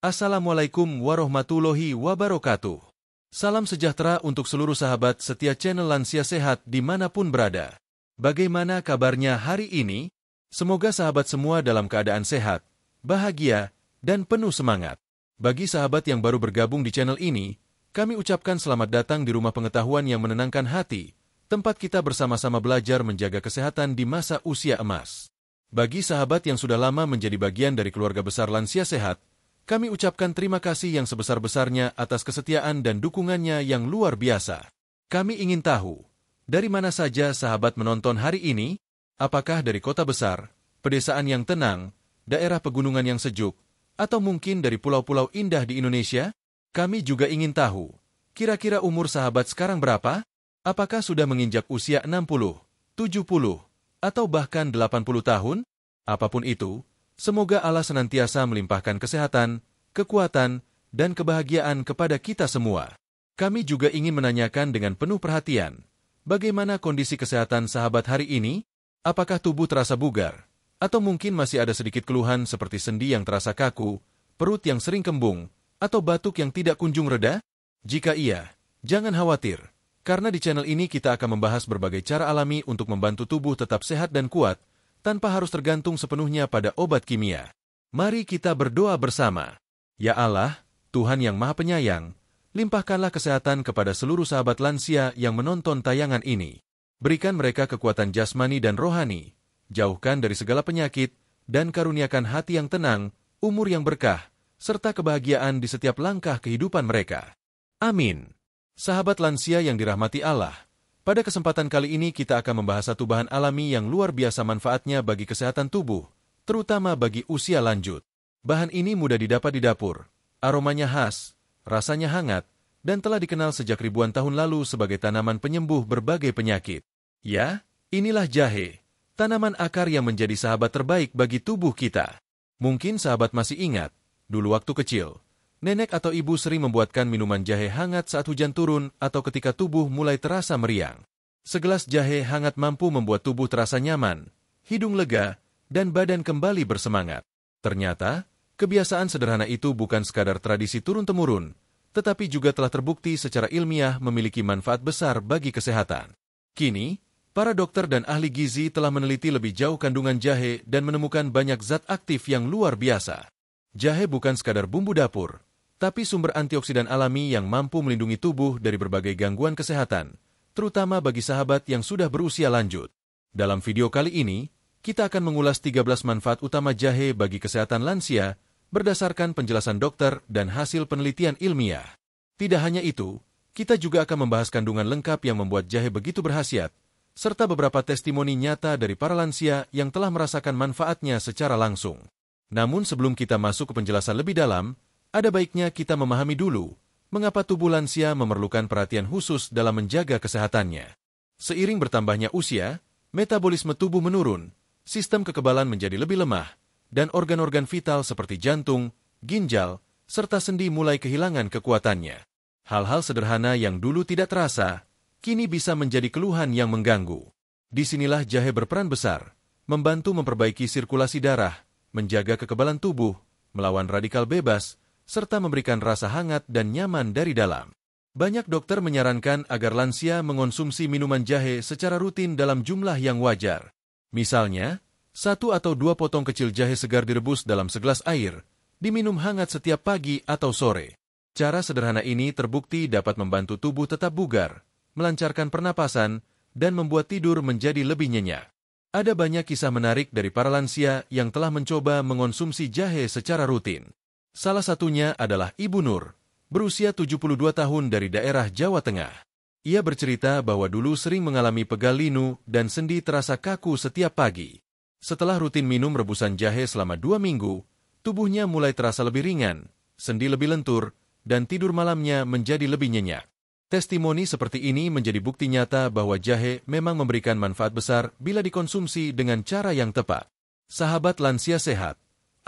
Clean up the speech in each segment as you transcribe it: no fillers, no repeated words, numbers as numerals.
Assalamualaikum warahmatullahi wabarakatuh. Salam sejahtera untuk seluruh sahabat setia channel Lansia Sehat dimanapun berada. Bagaimana kabarnya hari ini? Semoga sahabat semua dalam keadaan sehat, bahagia, dan penuh semangat. Bagi sahabat yang baru bergabung di channel ini, kami ucapkan selamat datang di rumah pengetahuan yang menenangkan hati, tempat kita bersama-sama belajar menjaga kesehatan di masa usia emas. Bagi sahabat yang sudah lama menjadi bagian dari keluarga besar Lansia Sehat, kami ucapkan terima kasih yang sebesar-besarnya atas kesetiaan dan dukungannya yang luar biasa. Kami ingin tahu, dari mana saja sahabat menonton hari ini? Apakah dari kota besar, pedesaan yang tenang, daerah pegunungan yang sejuk, atau mungkin dari pulau-pulau indah di Indonesia? Kami juga ingin tahu, kira-kira umur sahabat sekarang berapa? Apakah sudah menginjak usia 60, 70, atau bahkan 80 tahun? Apapun itu, semoga Allah senantiasa melimpahkan kesehatan, kekuatan, dan kebahagiaan kepada kita semua. Kami juga ingin menanyakan dengan penuh perhatian, bagaimana kondisi kesehatan sahabat hari ini? Apakah tubuh terasa bugar? Atau mungkin masih ada sedikit keluhan seperti sendi yang terasa kaku, perut yang sering kembung, atau batuk yang tidak kunjung reda? Jika iya, jangan khawatir. Karena di channel ini kita akan membahas berbagai cara alami untuk membantu tubuh tetap sehat dan kuat, tanpa harus tergantung sepenuhnya pada obat kimia. Mari kita berdoa bersama. Ya Allah, Tuhan yang Maha Penyayang, limpahkanlah kesehatan kepada seluruh sahabat lansia yang menonton tayangan ini. Berikan mereka kekuatan jasmani dan rohani, jauhkan dari segala penyakit, dan karuniakan hati yang tenang, umur yang berkah, serta kebahagiaan di setiap langkah kehidupan mereka. Amin. Sahabat lansia yang dirahmati Allah, pada kesempatan kali ini kita akan membahas satu bahan alami yang luar biasa manfaatnya bagi kesehatan tubuh, terutama bagi usia lanjut. Bahan ini mudah didapat di dapur, aromanya khas, rasanya hangat, dan telah dikenal sejak ribuan tahun lalu sebagai tanaman penyembuh berbagai penyakit. Ya, inilah jahe, tanaman akar yang menjadi sahabat terbaik bagi tubuh kita. Mungkin sahabat masih ingat, dulu waktu kecil, nenek atau ibu sering membuatkan minuman jahe hangat saat hujan turun atau ketika tubuh mulai terasa meriang. Segelas jahe hangat mampu membuat tubuh terasa nyaman, hidung lega, dan badan kembali bersemangat. Ternyata, kebiasaan sederhana itu bukan sekadar tradisi turun-temurun, tetapi juga telah terbukti secara ilmiah memiliki manfaat besar bagi kesehatan. Kini, para dokter dan ahli gizi telah meneliti lebih jauh kandungan jahe dan menemukan banyak zat aktif yang luar biasa. Jahe bukan sekadar bumbu dapur, tapi sumber antioksidan alami yang mampu melindungi tubuh dari berbagai gangguan kesehatan, terutama bagi sahabat yang sudah berusia lanjut. Dalam video kali ini, kita akan mengulas 13 manfaat utama jahe bagi kesehatan lansia berdasarkan penjelasan dokter dan hasil penelitian ilmiah. Tidak hanya itu, kita juga akan membahas kandungan lengkap yang membuat jahe begitu berkhasiat, serta beberapa testimoni nyata dari para lansia yang telah merasakan manfaatnya secara langsung. Namun sebelum kita masuk ke penjelasan lebih dalam, ada baiknya kita memahami dulu mengapa tubuh lansia memerlukan perhatian khusus dalam menjaga kesehatannya. Seiring bertambahnya usia, metabolisme tubuh menurun, sistem kekebalan menjadi lebih lemah, dan organ-organ vital seperti jantung, ginjal, serta sendi mulai kehilangan kekuatannya. Hal-hal sederhana yang dulu tidak terasa, kini bisa menjadi keluhan yang mengganggu. Disinilah jahe berperan besar, membantu memperbaiki sirkulasi darah, menjaga kekebalan tubuh, melawan radikal bebas, serta memberikan rasa hangat dan nyaman dari dalam. Banyak dokter menyarankan agar lansia mengonsumsi minuman jahe secara rutin dalam jumlah yang wajar. Misalnya, 1 atau 2 potong kecil jahe segar direbus dalam segelas air, diminum hangat setiap pagi atau sore. Cara sederhana ini terbukti dapat membantu tubuh tetap bugar, melancarkan pernapasan, dan membuat tidur menjadi lebih nyenyak. Ada banyak kisah menarik dari para lansia yang telah mencoba mengonsumsi jahe secara rutin. Salah satunya adalah Ibu Nur, berusia 72 tahun dari daerah Jawa Tengah. Ia bercerita bahwa dulu sering mengalami pegal linu dan sendi terasa kaku setiap pagi. Setelah rutin minum rebusan jahe selama 2 minggu, tubuhnya mulai terasa lebih ringan, sendi lebih lentur, dan tidur malamnya menjadi lebih nyenyak. Testimoni seperti ini menjadi bukti nyata bahwa jahe memang memberikan manfaat besar bila dikonsumsi dengan cara yang tepat. Sahabat lansia sehat,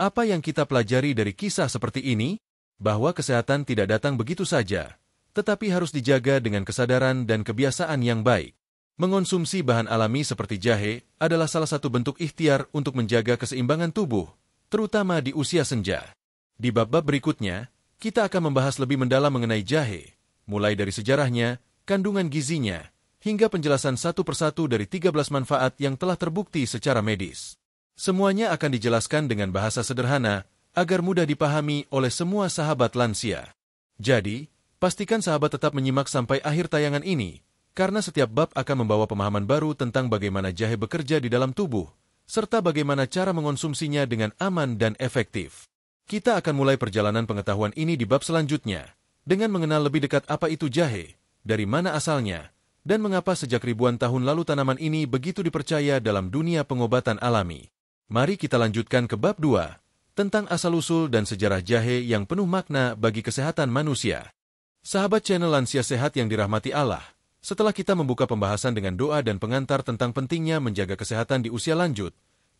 apa yang kita pelajari dari kisah seperti ini? Bahwa kesehatan tidak datang begitu saja, tetapi harus dijaga dengan kesadaran dan kebiasaan yang baik. Mengonsumsi bahan alami seperti jahe adalah salah satu bentuk ikhtiar untuk menjaga keseimbangan tubuh, terutama di usia senja. Di bab-bab berikutnya, kita akan membahas lebih mendalam mengenai jahe, mulai dari sejarahnya, kandungan gizinya, hingga penjelasan satu persatu dari 13 manfaat yang telah terbukti secara medis. Semuanya akan dijelaskan dengan bahasa sederhana, agar mudah dipahami oleh semua sahabat lansia. Jadi, pastikan sahabat tetap menyimak sampai akhir tayangan ini, karena setiap bab akan membawa pemahaman baru tentang bagaimana jahe bekerja di dalam tubuh, serta bagaimana cara mengonsumsinya dengan aman dan efektif. Kita akan mulai perjalanan pengetahuan ini di bab selanjutnya, dengan mengenal lebih dekat apa itu jahe, dari mana asalnya, dan mengapa sejak ribuan tahun lalu tanaman ini begitu dipercaya dalam dunia pengobatan alami. Mari kita lanjutkan ke bab 2, tentang asal-usul dan sejarah jahe yang penuh makna bagi kesehatan manusia. Sahabat channel Lansia Sehat yang dirahmati Allah, setelah kita membuka pembahasan dengan doa dan pengantar tentang pentingnya menjaga kesehatan di usia lanjut,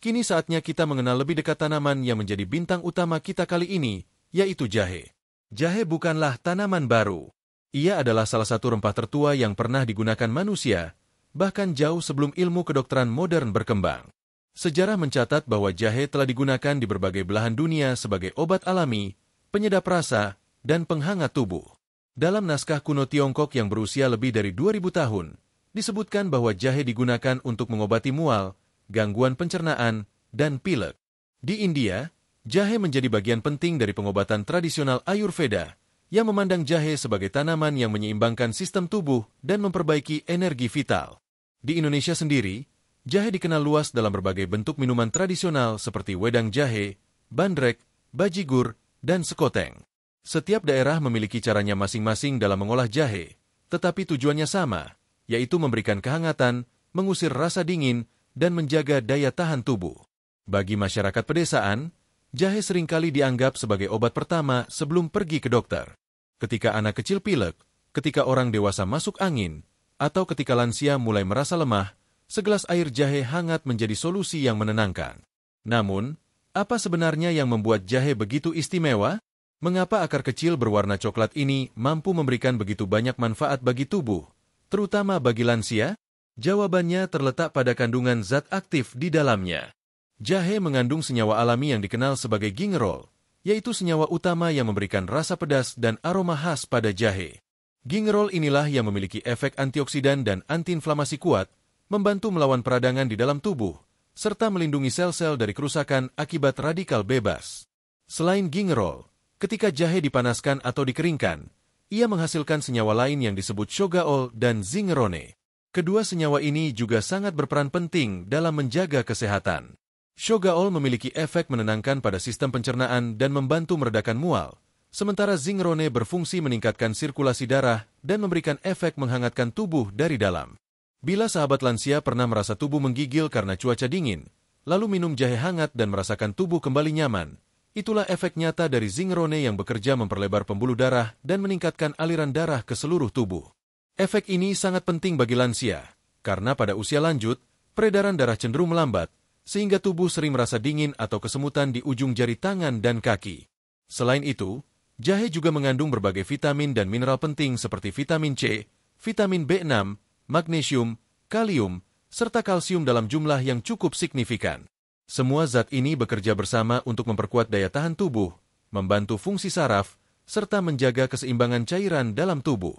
kini saatnya kita mengenal lebih dekat tanaman yang menjadi bintang utama kita kali ini, yaitu jahe. Jahe bukanlah tanaman baru. Ia adalah salah satu rempah tertua yang pernah digunakan manusia, bahkan jauh sebelum ilmu kedokteran modern berkembang. Sejarah mencatat bahwa jahe telah digunakan di berbagai belahan dunia sebagai obat alami, penyedap rasa, dan penghangat tubuh. Dalam naskah kuno Tiongkok yang berusia lebih dari 2000 tahun, disebutkan bahwa jahe digunakan untuk mengobati mual, gangguan pencernaan, dan pilek. Di India, jahe menjadi bagian penting dari pengobatan tradisional Ayurveda, yang memandang jahe sebagai tanaman yang menyeimbangkan sistem tubuh dan memperbaiki energi vital. Di Indonesia sendiri, jahe dikenal luas dalam berbagai bentuk minuman tradisional seperti wedang jahe, bandrek, bajigur, dan sekoteng. Setiap daerah memiliki caranya masing-masing dalam mengolah jahe, tetapi tujuannya sama, yaitu memberikan kehangatan, mengusir rasa dingin, dan menjaga daya tahan tubuh. Bagi masyarakat pedesaan, jahe seringkali dianggap sebagai obat pertama sebelum pergi ke dokter. Ketika anak kecil pilek, ketika orang dewasa masuk angin, atau ketika lansia mulai merasa lemah, segelas air jahe hangat menjadi solusi yang menenangkan. Namun, apa sebenarnya yang membuat jahe begitu istimewa? Mengapa akar kecil berwarna coklat ini mampu memberikan begitu banyak manfaat bagi tubuh, terutama bagi lansia? Jawabannya terletak pada kandungan zat aktif di dalamnya. Jahe mengandung senyawa alami yang dikenal sebagai gingerol, yaitu senyawa utama yang memberikan rasa pedas dan aroma khas pada jahe. Gingerol inilah yang memiliki efek antioksidan dan antiinflamasi kuat, membantu melawan peradangan di dalam tubuh, serta melindungi sel-sel dari kerusakan akibat radikal bebas. Selain gingerol, ketika jahe dipanaskan atau dikeringkan, ia menghasilkan senyawa lain yang disebut shogaol dan zingerone. Kedua senyawa ini juga sangat berperan penting dalam menjaga kesehatan. Shogaol memiliki efek menenangkan pada sistem pencernaan dan membantu meredakan mual, sementara zingerone berfungsi meningkatkan sirkulasi darah dan memberikan efek menghangatkan tubuh dari dalam. Bila sahabat lansia pernah merasa tubuh menggigil karena cuaca dingin, lalu minum jahe hangat dan merasakan tubuh kembali nyaman, itulah efek nyata dari zingerone yang bekerja memperlebar pembuluh darah dan meningkatkan aliran darah ke seluruh tubuh. Efek ini sangat penting bagi lansia, karena pada usia lanjut, peredaran darah cenderung melambat, sehingga tubuh sering merasa dingin atau kesemutan di ujung jari tangan dan kaki. Selain itu, jahe juga mengandung berbagai vitamin dan mineral penting seperti vitamin C, vitamin B6, magnesium, kalium, serta kalsium dalam jumlah yang cukup signifikan. Semua zat ini bekerja bersama untuk memperkuat daya tahan tubuh, membantu fungsi saraf, serta menjaga keseimbangan cairan dalam tubuh.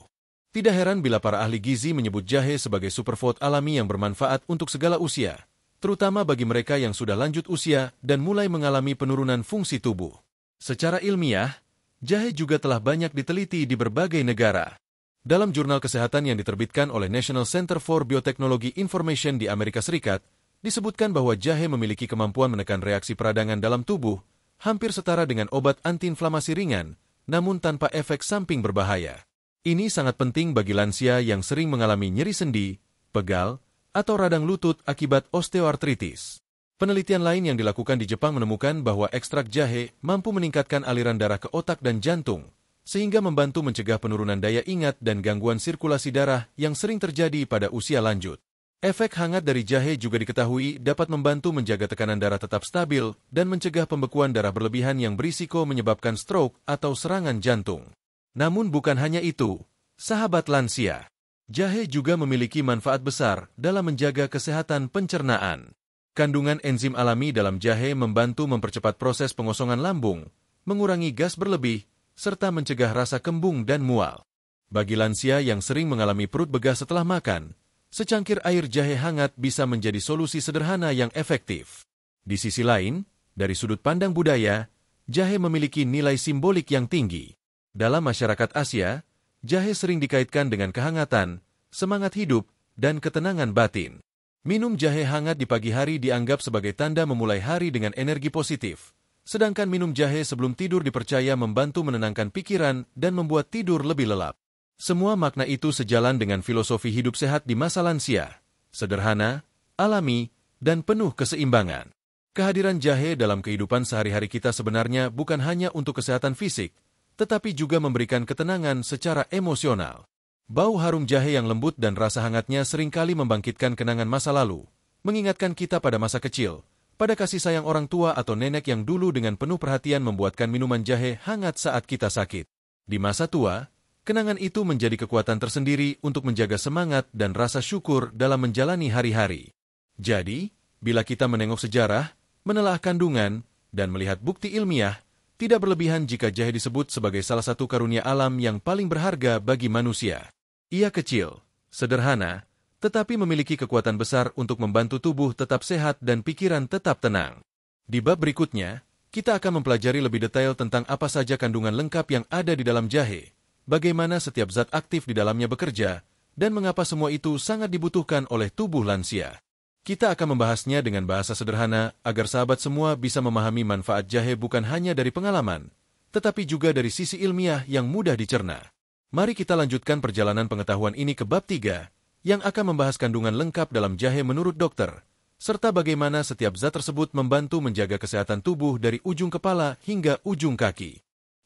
Tidak heran bila para ahli gizi menyebut jahe sebagai superfood alami yang bermanfaat untuk segala usia, terutama bagi mereka yang sudah lanjut usia dan mulai mengalami penurunan fungsi tubuh. Secara ilmiah, jahe juga telah banyak diteliti di berbagai negara. Dalam jurnal kesehatan yang diterbitkan oleh National Center for Biotechnology Information di Amerika Serikat, disebutkan bahwa jahe memiliki kemampuan menekan reaksi peradangan dalam tubuh, hampir setara dengan obat antiinflamasi ringan, namun tanpa efek samping berbahaya. Ini sangat penting bagi lansia yang sering mengalami nyeri sendi, pegal, atau radang lutut akibat osteoartritis. Penelitian lain yang dilakukan di Jepang menemukan bahwa ekstrak jahe mampu meningkatkan aliran darah ke otak dan jantung, sehingga membantu mencegah penurunan daya ingat dan gangguan sirkulasi darah yang sering terjadi pada usia lanjut. Efek hangat dari jahe juga diketahui dapat membantu menjaga tekanan darah tetap stabil dan mencegah pembekuan darah berlebihan yang berisiko menyebabkan stroke atau serangan jantung. Namun bukan hanya itu, sahabat lansia. Jahe juga memiliki manfaat besar dalam menjaga kesehatan pencernaan. Kandungan enzim alami dalam jahe membantu mempercepat proses pengosongan lambung, mengurangi gas berlebih, serta mencegah rasa kembung dan mual. Bagi lansia yang sering mengalami perut begah setelah makan, secangkir air jahe hangat bisa menjadi solusi sederhana yang efektif. Di sisi lain, dari sudut pandang budaya, jahe memiliki nilai simbolik yang tinggi. Dalam masyarakat Asia, jahe sering dikaitkan dengan kehangatan, semangat hidup, dan ketenangan batin. Minum jahe hangat di pagi hari dianggap sebagai tanda memulai hari dengan energi positif, sedangkan minum jahe sebelum tidur dipercaya membantu menenangkan pikiran dan membuat tidur lebih lelap. Semua makna itu sejalan dengan filosofi hidup sehat di masa lansia, sederhana, alami, dan penuh keseimbangan. Kehadiran jahe dalam kehidupan sehari-hari kita sebenarnya bukan hanya untuk kesehatan fisik, tetapi juga memberikan ketenangan secara emosional. Bau harum jahe yang lembut dan rasa hangatnya seringkali membangkitkan kenangan masa lalu, mengingatkan kita pada masa kecil, pada kasih sayang orang tua atau nenek yang dulu dengan penuh perhatian membuatkan minuman jahe hangat saat kita sakit. Di masa tua, kenangan itu menjadi kekuatan tersendiri untuk menjaga semangat dan rasa syukur dalam menjalani hari-hari. Jadi, bila kita menengok sejarah, menelaah kandungan, dan melihat bukti ilmiah, tidak berlebihan jika jahe disebut sebagai salah satu karunia alam yang paling berharga bagi manusia. Ia kecil, sederhana, tetapi memiliki kekuatan besar untuk membantu tubuh tetap sehat dan pikiran tetap tenang. Di bab berikutnya, kita akan mempelajari lebih detail tentang apa saja kandungan lengkap yang ada di dalam jahe, bagaimana setiap zat aktif di dalamnya bekerja, dan mengapa semua itu sangat dibutuhkan oleh tubuh lansia. Kita akan membahasnya dengan bahasa sederhana agar sahabat semua bisa memahami manfaat jahe bukan hanya dari pengalaman, tetapi juga dari sisi ilmiah yang mudah dicerna. Mari kita lanjutkan perjalanan pengetahuan ini ke bab 3, yang akan membahas kandungan lengkap dalam jahe menurut dokter, serta bagaimana setiap zat tersebut membantu menjaga kesehatan tubuh dari ujung kepala hingga ujung kaki.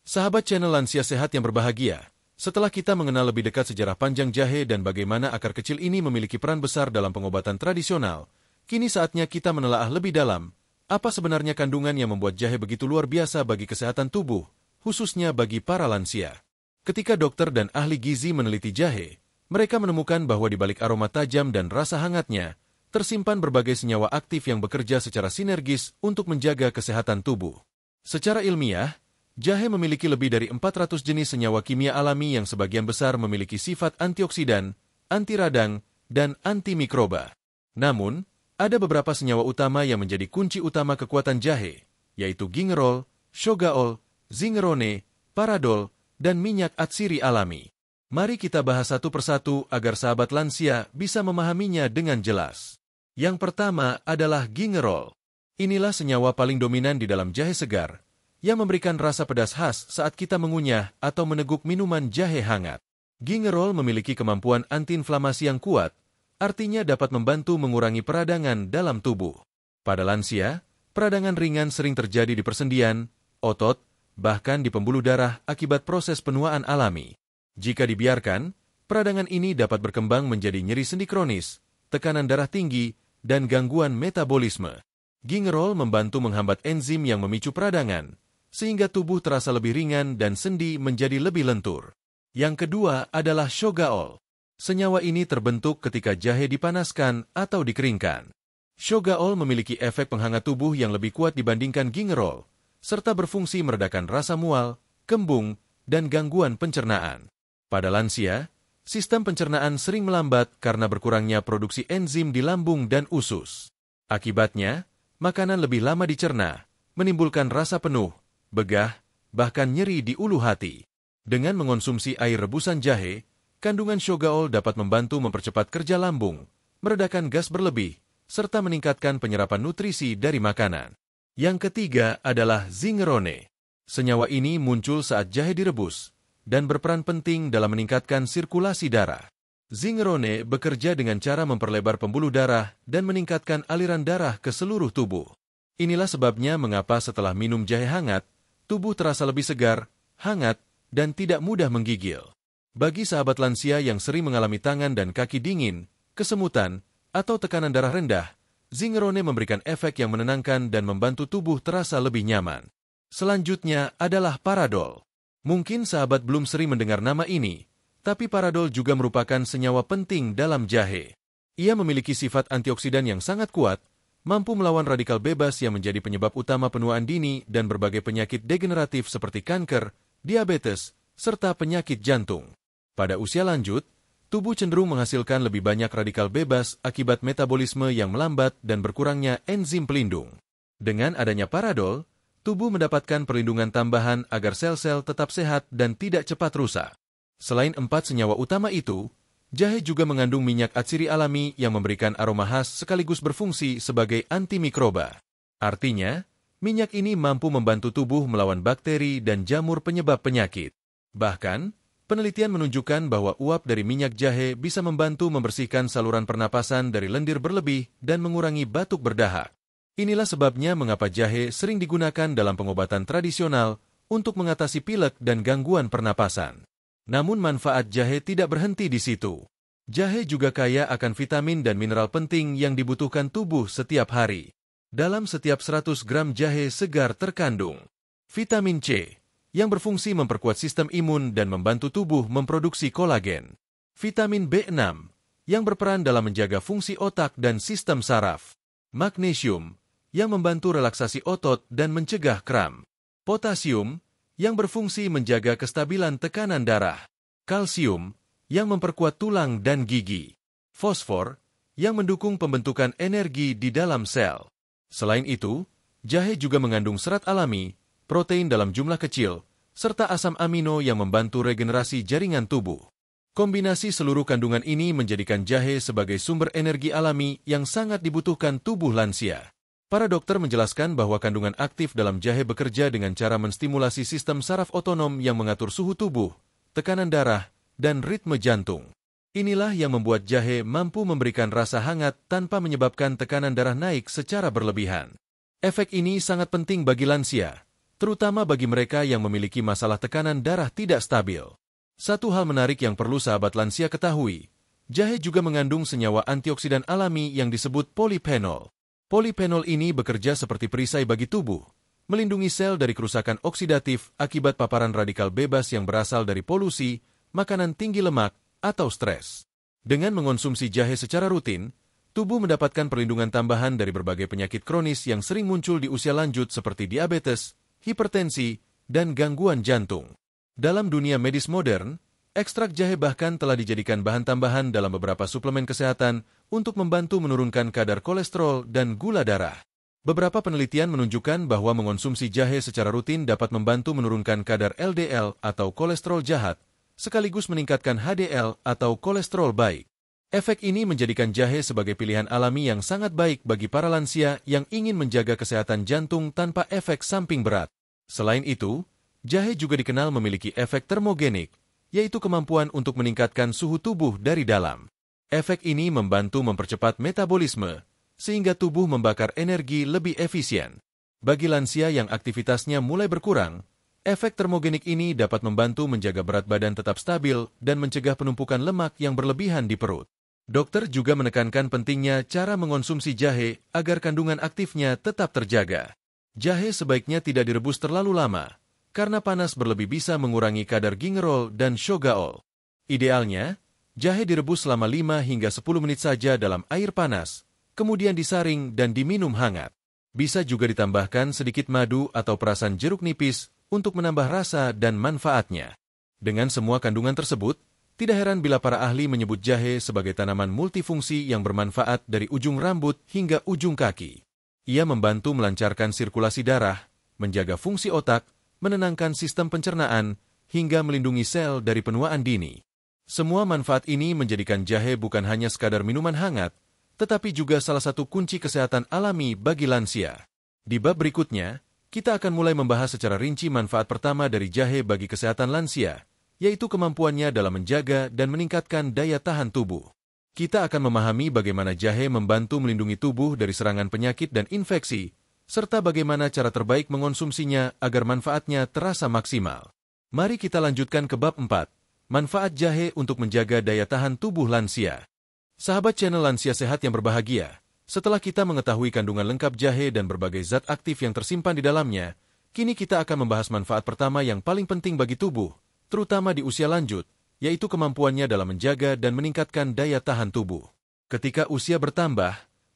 Sahabat channel Lansia Sehat yang berbahagia, setelah kita mengenal lebih dekat sejarah panjang jahe dan bagaimana akar kecil ini memiliki peran besar dalam pengobatan tradisional, kini saatnya kita menelaah lebih dalam, apa sebenarnya kandungan yang membuat jahe begitu luar biasa bagi kesehatan tubuh, khususnya bagi para lansia. Ketika dokter dan ahli gizi meneliti jahe, mereka menemukan bahwa di balik aroma tajam dan rasa hangatnya, tersimpan berbagai senyawa aktif yang bekerja secara sinergis untuk menjaga kesehatan tubuh. Secara ilmiah, jahe memiliki lebih dari 400 jenis senyawa kimia alami yang sebagian besar memiliki sifat antioksidan, anti radang, dan antimikroba. Namun, ada beberapa senyawa utama yang menjadi kunci utama kekuatan jahe, yaitu gingerol, shogaol, zingerone, paradol, dan minyak atsiri alami. Mari kita bahas satu persatu agar sahabat lansia bisa memahaminya dengan jelas. Yang pertama adalah gingerol. Inilah senyawa paling dominan di dalam jahe segar, yang memberikan rasa pedas khas saat kita mengunyah atau meneguk minuman jahe hangat. Gingerol memiliki kemampuan antiinflamasi yang kuat, artinya dapat membantu mengurangi peradangan dalam tubuh. Pada lansia, peradangan ringan sering terjadi di persendian, otot, bahkan di pembuluh darah akibat proses penuaan alami. Jika dibiarkan, peradangan ini dapat berkembang menjadi nyeri sendi kronis, tekanan darah tinggi, dan gangguan metabolisme. Gingerol membantu menghambat enzim yang memicu peradangan, sehingga tubuh terasa lebih ringan dan sendi menjadi lebih lentur. Yang kedua adalah shogaol. Senyawa ini terbentuk ketika jahe dipanaskan atau dikeringkan. Shogaol memiliki efek penghangat tubuh yang lebih kuat dibandingkan gingerol, serta berfungsi meredakan rasa mual, kembung, dan gangguan pencernaan. Pada lansia, sistem pencernaan sering melambat karena berkurangnya produksi enzim di lambung dan usus. Akibatnya, makanan lebih lama dicerna, menimbulkan rasa penuh, begah, bahkan nyeri di ulu hati. Dengan mengonsumsi air rebusan jahe, kandungan shogaol dapat membantu mempercepat kerja lambung, meredakan gas berlebih, serta meningkatkan penyerapan nutrisi dari makanan. Yang ketiga adalah zingerone. Senyawa ini muncul saat jahe direbus dan berperan penting dalam meningkatkan sirkulasi darah. Zingerone bekerja dengan cara memperlebar pembuluh darah dan meningkatkan aliran darah ke seluruh tubuh. Inilah sebabnya mengapa setelah minum jahe hangat, tubuh terasa lebih segar, hangat, dan tidak mudah menggigil. Bagi sahabat lansia yang sering mengalami tangan dan kaki dingin, kesemutan, atau tekanan darah rendah, zingerone memberikan efek yang menenangkan dan membantu tubuh terasa lebih nyaman. Selanjutnya adalah paradol. Mungkin sahabat belum sering mendengar nama ini, tapi paradol juga merupakan senyawa penting dalam jahe. Ia memiliki sifat antioksidan yang sangat kuat, mampu melawan radikal bebas yang menjadi penyebab utama penuaan dini dan berbagai penyakit degeneratif seperti kanker, diabetes, serta penyakit jantung. Pada usia lanjut, tubuh cenderung menghasilkan lebih banyak radikal bebas akibat metabolisme yang melambat dan berkurangnya enzim pelindung. Dengan adanya paradol, tubuh mendapatkan perlindungan tambahan agar sel-sel tetap sehat dan tidak cepat rusak. Selain 4 senyawa utama itu, jahe juga mengandung minyak atsiri alami yang memberikan aroma khas sekaligus berfungsi sebagai antimikroba. Artinya, minyak ini mampu membantu tubuh melawan bakteri dan jamur penyebab penyakit. Bahkan, penelitian menunjukkan bahwa uap dari minyak jahe bisa membantu membersihkan saluran pernapasan dari lendir berlebih dan mengurangi batuk berdahak. Inilah sebabnya mengapa jahe sering digunakan dalam pengobatan tradisional untuk mengatasi pilek dan gangguan pernapasan. Namun manfaat jahe tidak berhenti di situ. Jahe juga kaya akan vitamin dan mineral penting yang dibutuhkan tubuh setiap hari. Dalam setiap 100 gram jahe segar terkandung vitamin C, yang berfungsi memperkuat sistem imun dan membantu tubuh memproduksi kolagen. Vitamin B6, yang berperan dalam menjaga fungsi otak dan sistem saraf. Magnesium, yang membantu relaksasi otot dan mencegah kram. Potasium, yang berfungsi menjaga kestabilan tekanan darah. Kalsium, yang memperkuat tulang dan gigi. Fosfor, yang mendukung pembentukan energi di dalam sel. Selain itu, jahe juga mengandung serat alami, protein dalam jumlah kecil, serta asam amino yang membantu regenerasi jaringan tubuh. Kombinasi seluruh kandungan ini menjadikan jahe sebagai sumber energi alami yang sangat dibutuhkan tubuh lansia. Para dokter menjelaskan bahwa kandungan aktif dalam jahe bekerja dengan cara menstimulasi sistem saraf otonom yang mengatur suhu tubuh, tekanan darah, dan ritme jantung. Inilah yang membuat jahe mampu memberikan rasa hangat tanpa menyebabkan tekanan darah naik secara berlebihan. Efek ini sangat penting bagi lansia, terutama bagi mereka yang memiliki masalah tekanan darah tidak stabil. Satu hal menarik yang perlu sahabat lansia ketahui, jahe juga mengandung senyawa antioksidan alami yang disebut poliphenol. Poliphenol ini bekerja seperti perisai bagi tubuh, melindungi sel dari kerusakan oksidatif akibat paparan radikal bebas yang berasal dari polusi, makanan tinggi lemak, atau stres. Dengan mengonsumsi jahe secara rutin, tubuh mendapatkan perlindungan tambahan dari berbagai penyakit kronis yang sering muncul di usia lanjut seperti diabetes, hipertensi, dan gangguan jantung. Dalam dunia medis modern, ekstrak jahe bahkan telah dijadikan bahan tambahan dalam beberapa suplemen kesehatan untuk membantu menurunkan kadar kolesterol dan gula darah. Beberapa penelitian menunjukkan bahwa mengonsumsi jahe secara rutin dapat membantu menurunkan kadar LDL atau kolesterol jahat, sekaligus meningkatkan HDL atau kolesterol baik. Efek ini menjadikan jahe sebagai pilihan alami yang sangat baik bagi para lansia yang ingin menjaga kesehatan jantung tanpa efek samping berat. Selain itu, jahe juga dikenal memiliki efek termogenik, yaitu kemampuan untuk meningkatkan suhu tubuh dari dalam. Efek ini membantu mempercepat metabolisme, sehingga tubuh membakar energi lebih efisien. Bagi lansia yang aktivitasnya mulai berkurang, efek termogenik ini dapat membantu menjaga berat badan tetap stabil dan mencegah penumpukan lemak yang berlebihan di perut. Dokter juga menekankan pentingnya cara mengonsumsi jahe agar kandungan aktifnya tetap terjaga. Jahe sebaiknya tidak direbus terlalu lama, karena panas berlebih bisa mengurangi kadar gingerol dan shogaol. Idealnya, jahe direbus selama 5 hingga 10 menit saja dalam air panas, kemudian disaring dan diminum hangat. Bisa juga ditambahkan sedikit madu atau perasan jeruk nipis untuk menambah rasa dan manfaatnya. Dengan semua kandungan tersebut, tidak heran bila para ahli menyebut jahe sebagai tanaman multifungsi yang bermanfaat dari ujung rambut hingga ujung kaki. Ia membantu melancarkan sirkulasi darah, menjaga fungsi otak, menenangkan sistem pencernaan, hingga melindungi sel dari penuaan dini. Semua manfaat ini menjadikan jahe bukan hanya sekadar minuman hangat, tetapi juga salah satu kunci kesehatan alami bagi lansia. Di bab berikutnya, kita akan mulai membahas secara rinci manfaat pertama dari jahe bagi kesehatan lansia, yaitu kemampuannya dalam menjaga dan meningkatkan daya tahan tubuh. Kita akan memahami bagaimana jahe membantu melindungi tubuh dari serangan penyakit dan infeksi, serta bagaimana cara terbaik mengonsumsinya agar manfaatnya terasa maksimal. Mari kita lanjutkan ke bab 4. Manfaat jahe untuk menjaga daya tahan tubuh lansia. Sahabat channel Lansia Sehat yang berbahagia, setelah kita mengetahui kandungan lengkap jahe dan berbagai zat aktif yang tersimpan di dalamnya, kini kita akan membahas manfaat pertama yang paling penting bagi tubuh, terutama di usia lanjut, yaitu kemampuannya dalam menjaga dan meningkatkan daya tahan tubuh. Ketika usia bertambah,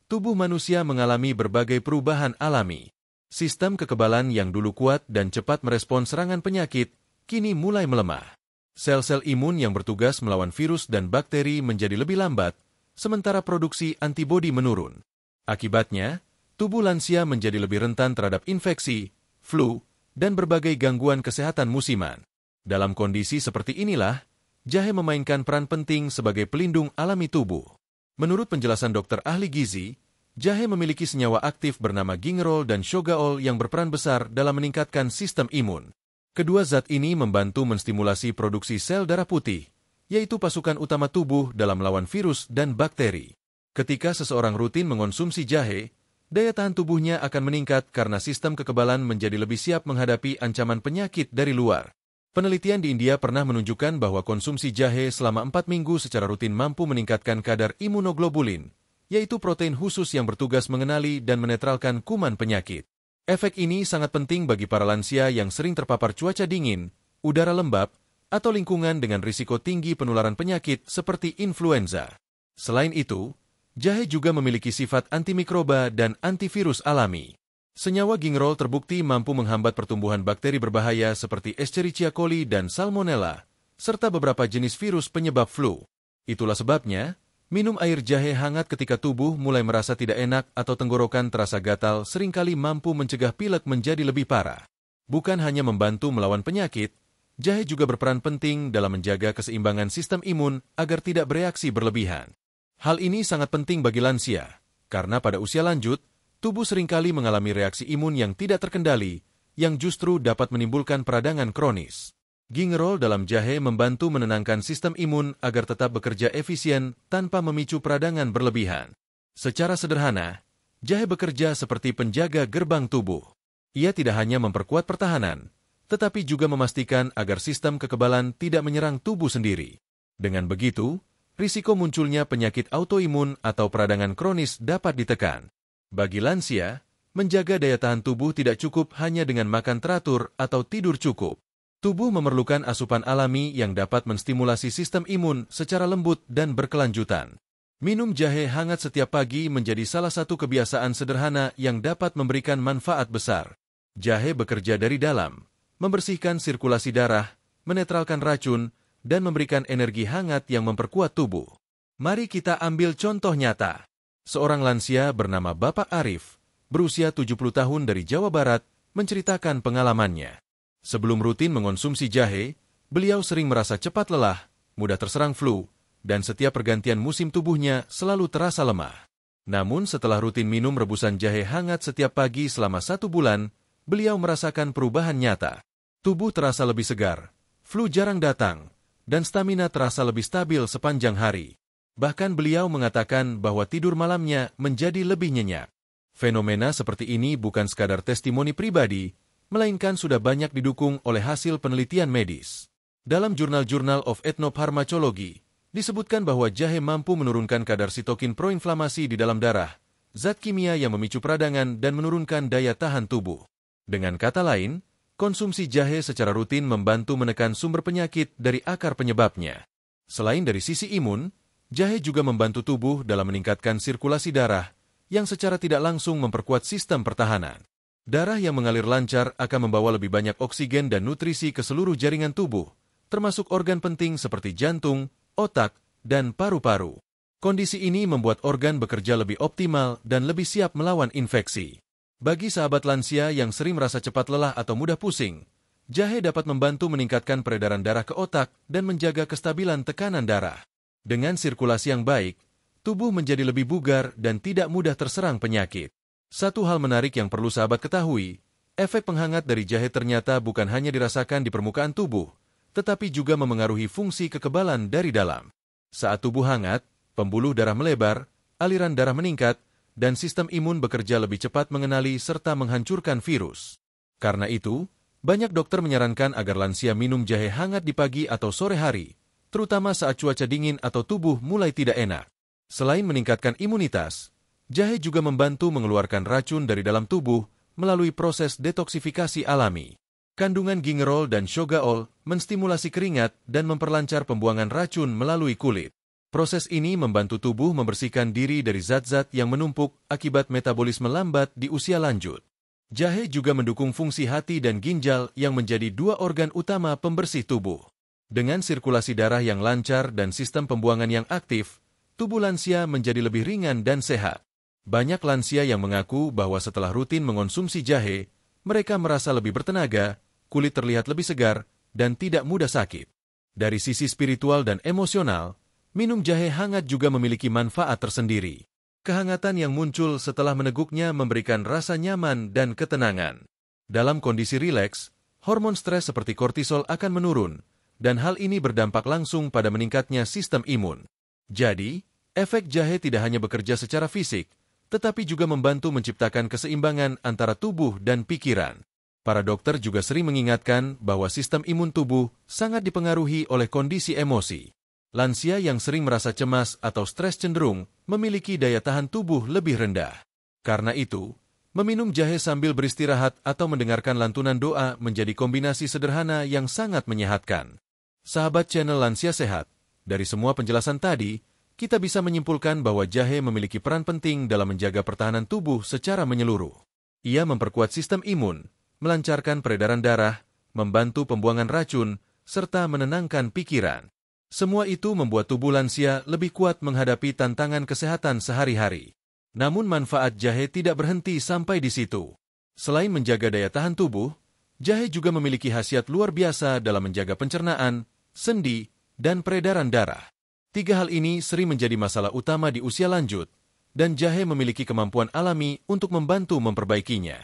tubuh manusia mengalami berbagai perubahan alami. Sistem kekebalan yang dulu kuat dan cepat merespons serangan penyakit, kini mulai melemah. Sel-sel imun yang bertugas melawan virus dan bakteri menjadi lebih lambat, sementara produksi antibodi menurun. Akibatnya, tubuh lansia menjadi lebih rentan terhadap infeksi, flu, dan berbagai gangguan kesehatan musiman. Dalam kondisi seperti inilah, jahe memainkan peran penting sebagai pelindung alami tubuh. Menurut penjelasan dokter ahli gizi, jahe memiliki senyawa aktif bernama gingerol dan shogaol yang berperan besar dalam meningkatkan sistem imun. Kedua zat ini membantu menstimulasi produksi sel darah putih, yaitu pasukan utama tubuh dalam melawan virus dan bakteri. Ketika seseorang rutin mengonsumsi jahe, daya tahan tubuhnya akan meningkat karena sistem kekebalan menjadi lebih siap menghadapi ancaman penyakit dari luar. Penelitian di India pernah menunjukkan bahwa konsumsi jahe selama 4 minggu secara rutin mampu meningkatkan kadar imunoglobulin, yaitu protein khusus yang bertugas mengenali dan menetralkan kuman penyakit. Efek ini sangat penting bagi para lansia yang sering terpapar cuaca dingin, udara lembab, atau lingkungan dengan risiko tinggi penularan penyakit seperti influenza. Selain itu, jahe juga memiliki sifat antimikroba dan antivirus alami. Senyawa gingerol terbukti mampu menghambat pertumbuhan bakteri berbahaya seperti Escherichia coli dan Salmonella, serta beberapa jenis virus penyebab flu. Itulah sebabnya, minum air jahe hangat ketika tubuh mulai merasa tidak enak atau tenggorokan terasa gatal seringkali mampu mencegah pilek menjadi lebih parah. Bukan hanya membantu melawan penyakit, jahe juga berperan penting dalam menjaga keseimbangan sistem imun agar tidak bereaksi berlebihan. Hal ini sangat penting bagi lansia, karena pada usia lanjut, tubuh seringkali mengalami reaksi imun yang tidak terkendali, yang justru dapat menimbulkan peradangan kronis. Gingerol dalam jahe membantu menenangkan sistem imun agar tetap bekerja efisien tanpa memicu peradangan berlebihan. Secara sederhana, jahe bekerja seperti penjaga gerbang tubuh. Ia tidak hanya memperkuat pertahanan, tetapi juga memastikan agar sistem kekebalan tidak menyerang tubuh sendiri. Dengan begitu, risiko munculnya penyakit autoimun atau peradangan kronis dapat ditekan. Bagi lansia, menjaga daya tahan tubuh tidak cukup hanya dengan makan teratur atau tidur cukup. Tubuh memerlukan asupan alami yang dapat menstimulasi sistem imun secara lembut dan berkelanjutan. Minum jahe hangat setiap pagi menjadi salah satu kebiasaan sederhana yang dapat memberikan manfaat besar. Jahe bekerja dari dalam, membersihkan sirkulasi darah, menetralkan racun, dan memberikan energi hangat yang memperkuat tubuh. Mari kita ambil contoh nyata. Seorang lansia bernama Bapak Arif, berusia 70 tahun dari Jawa Barat, menceritakan pengalamannya. Sebelum rutin mengonsumsi jahe, beliau sering merasa cepat lelah, mudah terserang flu, dan setiap pergantian musim tubuhnya selalu terasa lemah. Namun setelah rutin minum rebusan jahe hangat setiap pagi selama 1 bulan, beliau merasakan perubahan nyata. Tubuh terasa lebih segar, flu jarang datang, dan stamina terasa lebih stabil sepanjang hari. Bahkan beliau mengatakan bahwa tidur malamnya menjadi lebih nyenyak. Fenomena seperti ini bukan sekadar testimoni pribadi, melainkan sudah banyak didukung oleh hasil penelitian medis. Dalam Journal of Ethnopharmacology, disebutkan bahwa jahe mampu menurunkan kadar sitokin proinflamasi di dalam darah, zat kimia yang memicu peradangan dan menurunkan daya tahan tubuh. Dengan kata lain, konsumsi jahe secara rutin membantu menekan sumber penyakit dari akar penyebabnya. Selain dari sisi imun, jahe juga membantu tubuh dalam meningkatkan sirkulasi darah, yang secara tidak langsung memperkuat sistem pertahanan. Darah yang mengalir lancar akan membawa lebih banyak oksigen dan nutrisi ke seluruh jaringan tubuh, termasuk organ penting seperti jantung, otak, dan paru-paru. Kondisi ini membuat organ bekerja lebih optimal dan lebih siap melawan infeksi. Bagi sahabat lansia yang sering merasa cepat lelah atau mudah pusing, jahe dapat membantu meningkatkan peredaran darah ke otak dan menjaga kestabilan tekanan darah. Dengan sirkulasi yang baik, tubuh menjadi lebih bugar dan tidak mudah terserang penyakit. Satu hal menarik yang perlu sahabat ketahui, efek penghangat dari jahe ternyata bukan hanya dirasakan di permukaan tubuh, tetapi juga memengaruhi fungsi kekebalan dari dalam. Saat tubuh hangat, pembuluh darah melebar, aliran darah meningkat, dan sistem imun bekerja lebih cepat mengenali serta menghancurkan virus. Karena itu, banyak dokter menyarankan agar lansia minum jahe hangat di pagi atau sore hari, terutama saat cuaca dingin atau tubuh mulai tidak enak. Selain meningkatkan imunitas, jahe juga membantu mengeluarkan racun dari dalam tubuh melalui proses detoksifikasi alami. Kandungan gingerol dan shogaol menstimulasi keringat dan memperlancar pembuangan racun melalui kulit. Proses ini membantu tubuh membersihkan diri dari zat-zat yang menumpuk akibat metabolisme lambat di usia lanjut. Jahe juga mendukung fungsi hati dan ginjal yang menjadi dua organ utama pembersih tubuh. Dengan sirkulasi darah yang lancar dan sistem pembuangan yang aktif, tubuh lansia menjadi lebih ringan dan sehat. Banyak lansia yang mengaku bahwa setelah rutin mengonsumsi jahe, mereka merasa lebih bertenaga, kulit terlihat lebih segar, dan tidak mudah sakit. Dari sisi spiritual dan emosional, minum jahe hangat juga memiliki manfaat tersendiri. Kehangatan yang muncul setelah meneguknya memberikan rasa nyaman dan ketenangan. Dalam kondisi rileks, hormon stres seperti kortisol akan menurun, dan hal ini berdampak langsung pada meningkatnya sistem imun. Jadi, efek jahe tidak hanya bekerja secara fisik, tetapi juga membantu menciptakan keseimbangan antara tubuh dan pikiran. Para dokter juga sering mengingatkan bahwa sistem imun tubuh sangat dipengaruhi oleh kondisi emosi. Lansia yang sering merasa cemas atau stres cenderung memiliki daya tahan tubuh lebih rendah. Karena itu, meminum jahe sambil beristirahat atau mendengarkan lantunan doa menjadi kombinasi sederhana yang sangat menyehatkan. Sahabat channel Lansia Sehat, dari semua penjelasan tadi, kita bisa menyimpulkan bahwa jahe memiliki peran penting dalam menjaga pertahanan tubuh secara menyeluruh. Ia memperkuat sistem imun, melancarkan peredaran darah, membantu pembuangan racun, serta menenangkan pikiran. Semua itu membuat tubuh lansia lebih kuat menghadapi tantangan kesehatan sehari-hari. Namun manfaat jahe tidak berhenti sampai di situ. Selain menjaga daya tahan tubuh, jahe juga memiliki khasiat luar biasa dalam menjaga pencernaan, sendi, dan peredaran darah. Tiga hal ini sering menjadi masalah utama di usia lanjut, dan jahe memiliki kemampuan alami untuk membantu memperbaikinya.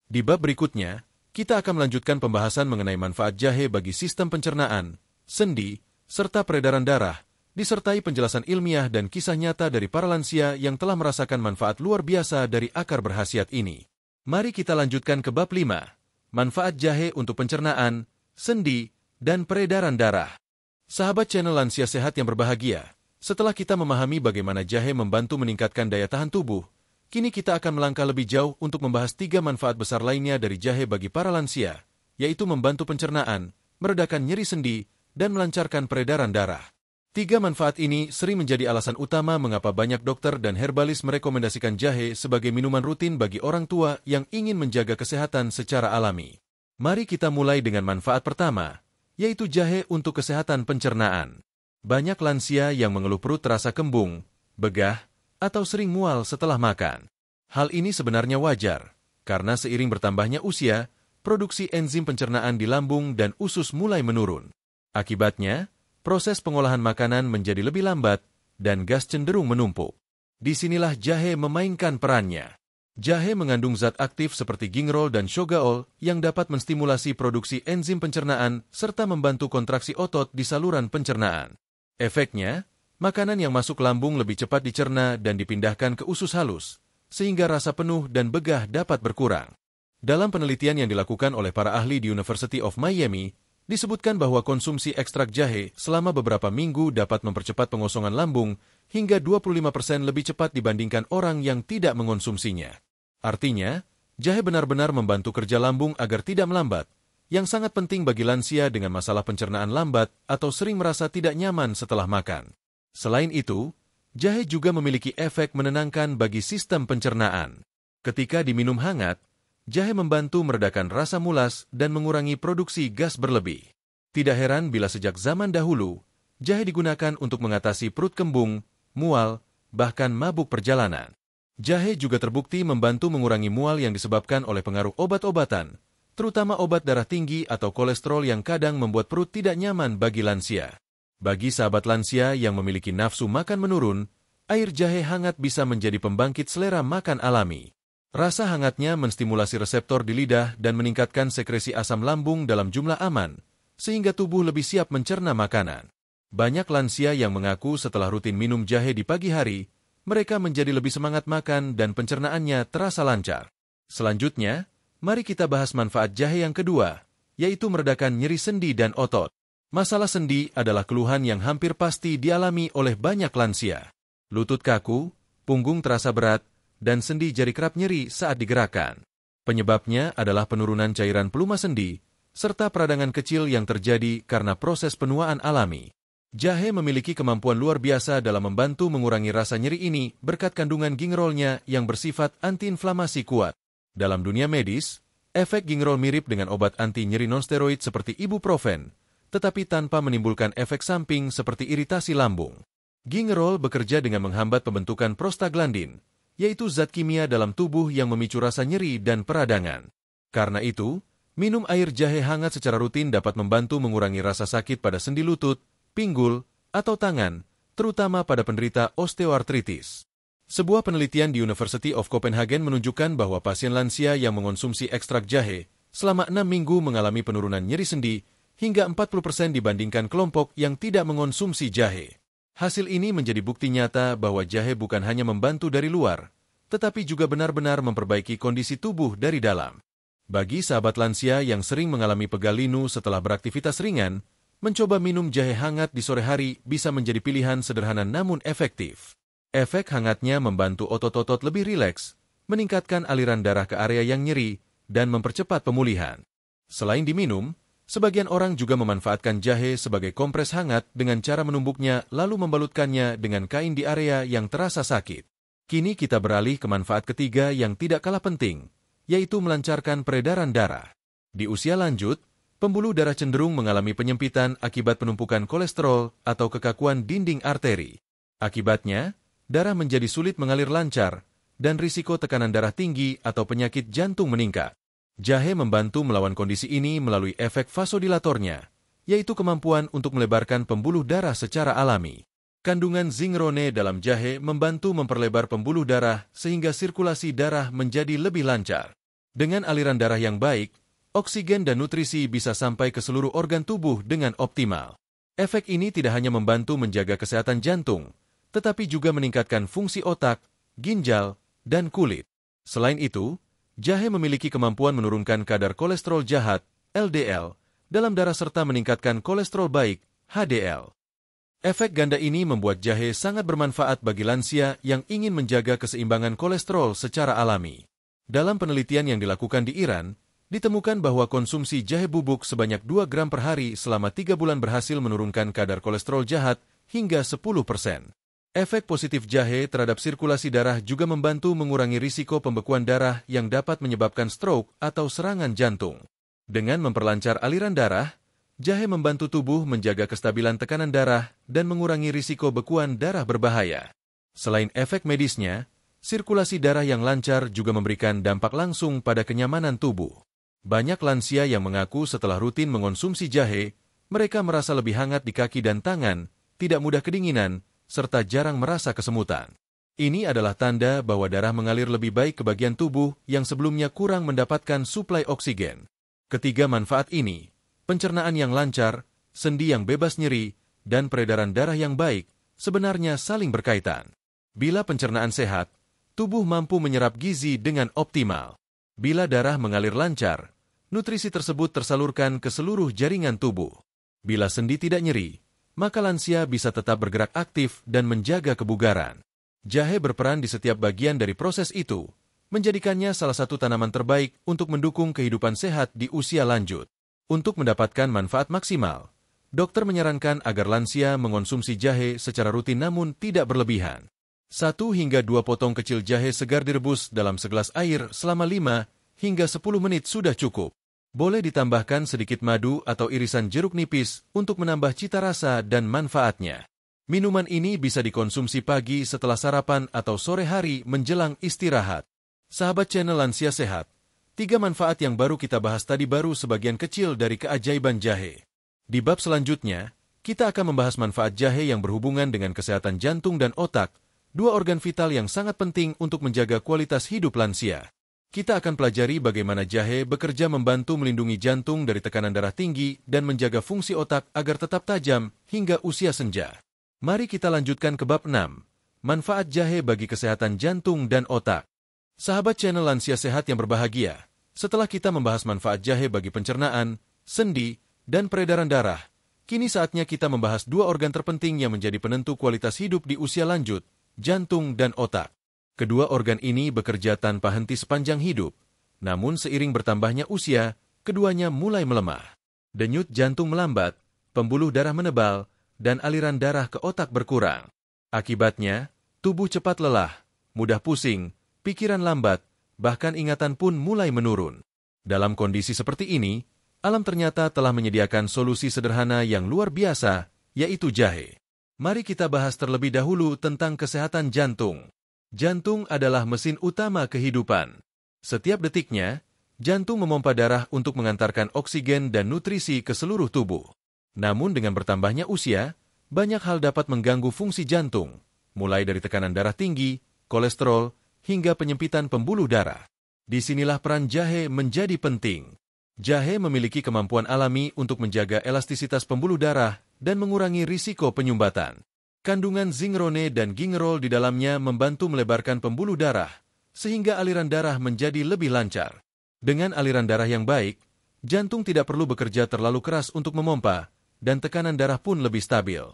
Di bab berikutnya, kita akan melanjutkan pembahasan mengenai manfaat jahe bagi sistem pencernaan, sendi, serta peredaran darah, disertai penjelasan ilmiah dan kisah nyata dari para lansia yang telah merasakan manfaat luar biasa dari akar berkhasiat ini. Mari kita lanjutkan ke bab 5, manfaat jahe untuk pencernaan, sendi, dan peredaran darah. Sahabat channel Lansia Sehat yang berbahagia, setelah kita memahami bagaimana jahe membantu meningkatkan daya tahan tubuh, kini kita akan melangkah lebih jauh untuk membahas 3 manfaat besar lainnya dari jahe bagi para lansia, yaitu membantu pencernaan, meredakan nyeri sendi, dan melancarkan peredaran darah. 3 manfaat ini sering menjadi alasan utama mengapa banyak dokter dan herbalis merekomendasikan jahe sebagai minuman rutin bagi orang tua yang ingin menjaga kesehatan secara alami. Mari kita mulai dengan manfaat pertama, yaitu jahe untuk kesehatan pencernaan. Banyak lansia yang mengeluh perut terasa kembung, begah, atau sering mual setelah makan. Hal ini sebenarnya wajar, karena seiring bertambahnya usia, produksi enzim pencernaan di lambung dan usus mulai menurun. Akibatnya, proses pengolahan makanan menjadi lebih lambat dan gas cenderung menumpuk. Disinilah jahe memainkan perannya. Jahe mengandung zat aktif seperti gingerol dan shogaol yang dapat menstimulasi produksi enzim pencernaan serta membantu kontraksi otot di saluran pencernaan. Efeknya, makanan yang masuk lambung lebih cepat dicerna dan dipindahkan ke usus halus, sehingga rasa penuh dan begah dapat berkurang. Dalam penelitian yang dilakukan oleh para ahli di University of Miami, disebutkan bahwa konsumsi ekstrak jahe selama beberapa minggu dapat mempercepat pengosongan lambung hingga 25% lebih cepat dibandingkan orang yang tidak mengonsumsinya. Artinya, jahe benar-benar membantu kerja lambung agar tidak melambat, yang sangat penting bagi lansia dengan masalah pencernaan lambat atau sering merasa tidak nyaman setelah makan. Selain itu, jahe juga memiliki efek menenangkan bagi sistem pencernaan. Ketika diminum hangat, jahe membantu meredakan rasa mulas dan mengurangi produksi gas berlebih. Tidak heran bila sejak zaman dahulu, jahe digunakan untuk mengatasi perut kembung, mual, bahkan mabuk perjalanan. Jahe juga terbukti membantu mengurangi mual yang disebabkan oleh pengaruh obat-obatan, terutama obat darah tinggi atau kolesterol yang kadang membuat perut tidak nyaman bagi lansia. Bagi sahabat lansia yang memiliki nafsu makan menurun, air jahe hangat bisa menjadi pembangkit selera makan alami. Rasa hangatnya menstimulasi reseptor di lidah dan meningkatkan sekresi asam lambung dalam jumlah aman, sehingga tubuh lebih siap mencerna makanan. Banyak lansia yang mengaku setelah rutin minum jahe di pagi hari, mereka menjadi lebih semangat makan dan pencernaannya terasa lancar. Selanjutnya, mari kita bahas manfaat jahe yang kedua, yaitu meredakan nyeri sendi dan otot. Masalah sendi adalah keluhan yang hampir pasti dialami oleh banyak lansia. Lutut kaku, punggung terasa berat, dan sendi jari kerap nyeri saat digerakkan. Penyebabnya adalah penurunan cairan pelumas sendi, serta peradangan kecil yang terjadi karena proses penuaan alami. Jahe memiliki kemampuan luar biasa dalam membantu mengurangi rasa nyeri ini berkat kandungan gingerolnya yang bersifat antiinflamasi kuat. Dalam dunia medis, efek gingerol mirip dengan obat anti-nyeri nonsteroid seperti ibuprofen, tetapi tanpa menimbulkan efek samping seperti iritasi lambung. Gingerol bekerja dengan menghambat pembentukan prostaglandin, yaitu zat kimia dalam tubuh yang memicu rasa nyeri dan peradangan. Karena itu, minum air jahe hangat secara rutin dapat membantu mengurangi rasa sakit pada sendi lutut, pinggul, atau tangan, terutama pada penderita osteoartritis. Sebuah penelitian di University of Copenhagen menunjukkan bahwa pasien lansia yang mengonsumsi ekstrak jahe selama 6 minggu mengalami penurunan nyeri sendi hingga 40% dibandingkan kelompok yang tidak mengonsumsi jahe. Hasil ini menjadi bukti nyata bahwa jahe bukan hanya membantu dari luar, tetapi juga benar-benar memperbaiki kondisi tubuh dari dalam. Bagi sahabat lansia yang sering mengalami pegal linu setelah beraktivitas ringan, mencoba minum jahe hangat di sore hari bisa menjadi pilihan sederhana namun efektif. Efek hangatnya membantu otot-otot lebih rileks, meningkatkan aliran darah ke area yang nyeri, dan mempercepat pemulihan. Selain diminum, sebagian orang juga memanfaatkan jahe sebagai kompres hangat dengan cara menumbuknya lalu membalutkannya dengan kain di area yang terasa sakit. Kini kita beralih ke manfaat ketiga yang tidak kalah penting, yaitu melancarkan peredaran darah. Di usia lanjut, pembuluh darah cenderung mengalami penyempitan akibat penumpukan kolesterol atau kekakuan dinding arteri. Akibatnya, darah menjadi sulit mengalir lancar, dan risiko tekanan darah tinggi atau penyakit jantung meningkat. Jahe membantu melawan kondisi ini melalui efek vasodilatornya, yaitu kemampuan untuk melebarkan pembuluh darah secara alami. Kandungan zingerone dalam jahe membantu memperlebar pembuluh darah sehingga sirkulasi darah menjadi lebih lancar. Dengan aliran darah yang baik, oksigen dan nutrisi bisa sampai ke seluruh organ tubuh dengan optimal. Efek ini tidak hanya membantu menjaga kesehatan jantung, tetapi juga meningkatkan fungsi otak, ginjal, dan kulit. Selain itu, jahe memiliki kemampuan menurunkan kadar kolesterol jahat, LDL, dalam darah serta meningkatkan kolesterol baik, HDL. Efek ganda ini membuat jahe sangat bermanfaat bagi lansia yang ingin menjaga keseimbangan kolesterol secara alami. Dalam penelitian yang dilakukan di Iran, ditemukan bahwa konsumsi jahe bubuk sebanyak 2 gram per hari selama 3 bulan berhasil menurunkan kadar kolesterol jahat hingga 10%. Efek positif jahe terhadap sirkulasi darah juga membantu mengurangi risiko pembekuan darah yang dapat menyebabkan stroke atau serangan jantung. Dengan memperlancar aliran darah, jahe membantu tubuh menjaga kestabilan tekanan darah dan mengurangi risiko bekuan darah berbahaya. Selain efek medisnya, sirkulasi darah yang lancar juga memberikan dampak langsung pada kenyamanan tubuh. Banyak lansia yang mengaku setelah rutin mengonsumsi jahe, mereka merasa lebih hangat di kaki dan tangan, tidak mudah kedinginan, serta jarang merasa kesemutan. Ini adalah tanda bahwa darah mengalir lebih baik ke bagian tubuh yang sebelumnya kurang mendapatkan suplai oksigen. Ketiga manfaat ini, pencernaan yang lancar, sendi yang bebas nyeri, dan peredaran darah yang baik, sebenarnya saling berkaitan. Bila pencernaan sehat, tubuh mampu menyerap gizi dengan optimal. Bila darah mengalir lancar, nutrisi tersebut tersalurkan ke seluruh jaringan tubuh. Bila sendi tidak nyeri, maka lansia bisa tetap bergerak aktif dan menjaga kebugaran. Jahe berperan di setiap bagian dari proses itu, menjadikannya salah satu tanaman terbaik untuk mendukung kehidupan sehat di usia lanjut. Untuk mendapatkan manfaat maksimal, dokter menyarankan agar lansia mengonsumsi jahe secara rutin namun tidak berlebihan. 1 hingga 2 potong kecil jahe segar direbus dalam segelas air selama 5 hingga 10 menit sudah cukup. Boleh ditambahkan sedikit madu atau irisan jeruk nipis untuk menambah cita rasa dan manfaatnya. Minuman ini bisa dikonsumsi pagi setelah sarapan atau sore hari menjelang istirahat. Sahabat channel Lansia Sehat, 3 manfaat yang baru kita bahas tadi baru sebagian kecil dari keajaiban jahe. Di bab selanjutnya, kita akan membahas manfaat jahe yang berhubungan dengan kesehatan jantung dan otak, 2 organ vital yang sangat penting untuk menjaga kualitas hidup lansia. Kita akan pelajari bagaimana jahe bekerja membantu melindungi jantung dari tekanan darah tinggi dan menjaga fungsi otak agar tetap tajam hingga usia senja. Mari kita lanjutkan ke bab 6, manfaat jahe bagi kesehatan jantung dan otak. Sahabat channel Lansia Sehat yang berbahagia, setelah kita membahas manfaat jahe bagi pencernaan, sendi, dan peredaran darah, kini saatnya kita membahas 2 organ terpenting yang menjadi penentu kualitas hidup di usia lanjut, jantung dan otak. Kedua organ ini bekerja tanpa henti sepanjang hidup, namun seiring bertambahnya usia, keduanya mulai melemah. Denyut jantung melambat, pembuluh darah menebal, dan aliran darah ke otak berkurang. Akibatnya, tubuh cepat lelah, mudah pusing, pikiran lambat, bahkan ingatan pun mulai menurun. Dalam kondisi seperti ini, alam ternyata telah menyediakan solusi sederhana yang luar biasa, yaitu jahe. Mari kita bahas terlebih dahulu tentang kesehatan jantung. Jantung adalah mesin utama kehidupan. Setiap detiknya, jantung memompa darah untuk mengantarkan oksigen dan nutrisi ke seluruh tubuh. Namun dengan bertambahnya usia, banyak hal dapat mengganggu fungsi jantung, mulai dari tekanan darah tinggi, kolesterol, hingga penyempitan pembuluh darah. Disinilah peran jahe menjadi penting. Jahe memiliki kemampuan alami untuk menjaga elastisitas pembuluh darah dan mengurangi risiko penyumbatan. Kandungan zinkrone dan gingerol di dalamnya membantu melebarkan pembuluh darah, sehingga aliran darah menjadi lebih lancar. Dengan aliran darah yang baik, jantung tidak perlu bekerja terlalu keras untuk memompa, dan tekanan darah pun lebih stabil.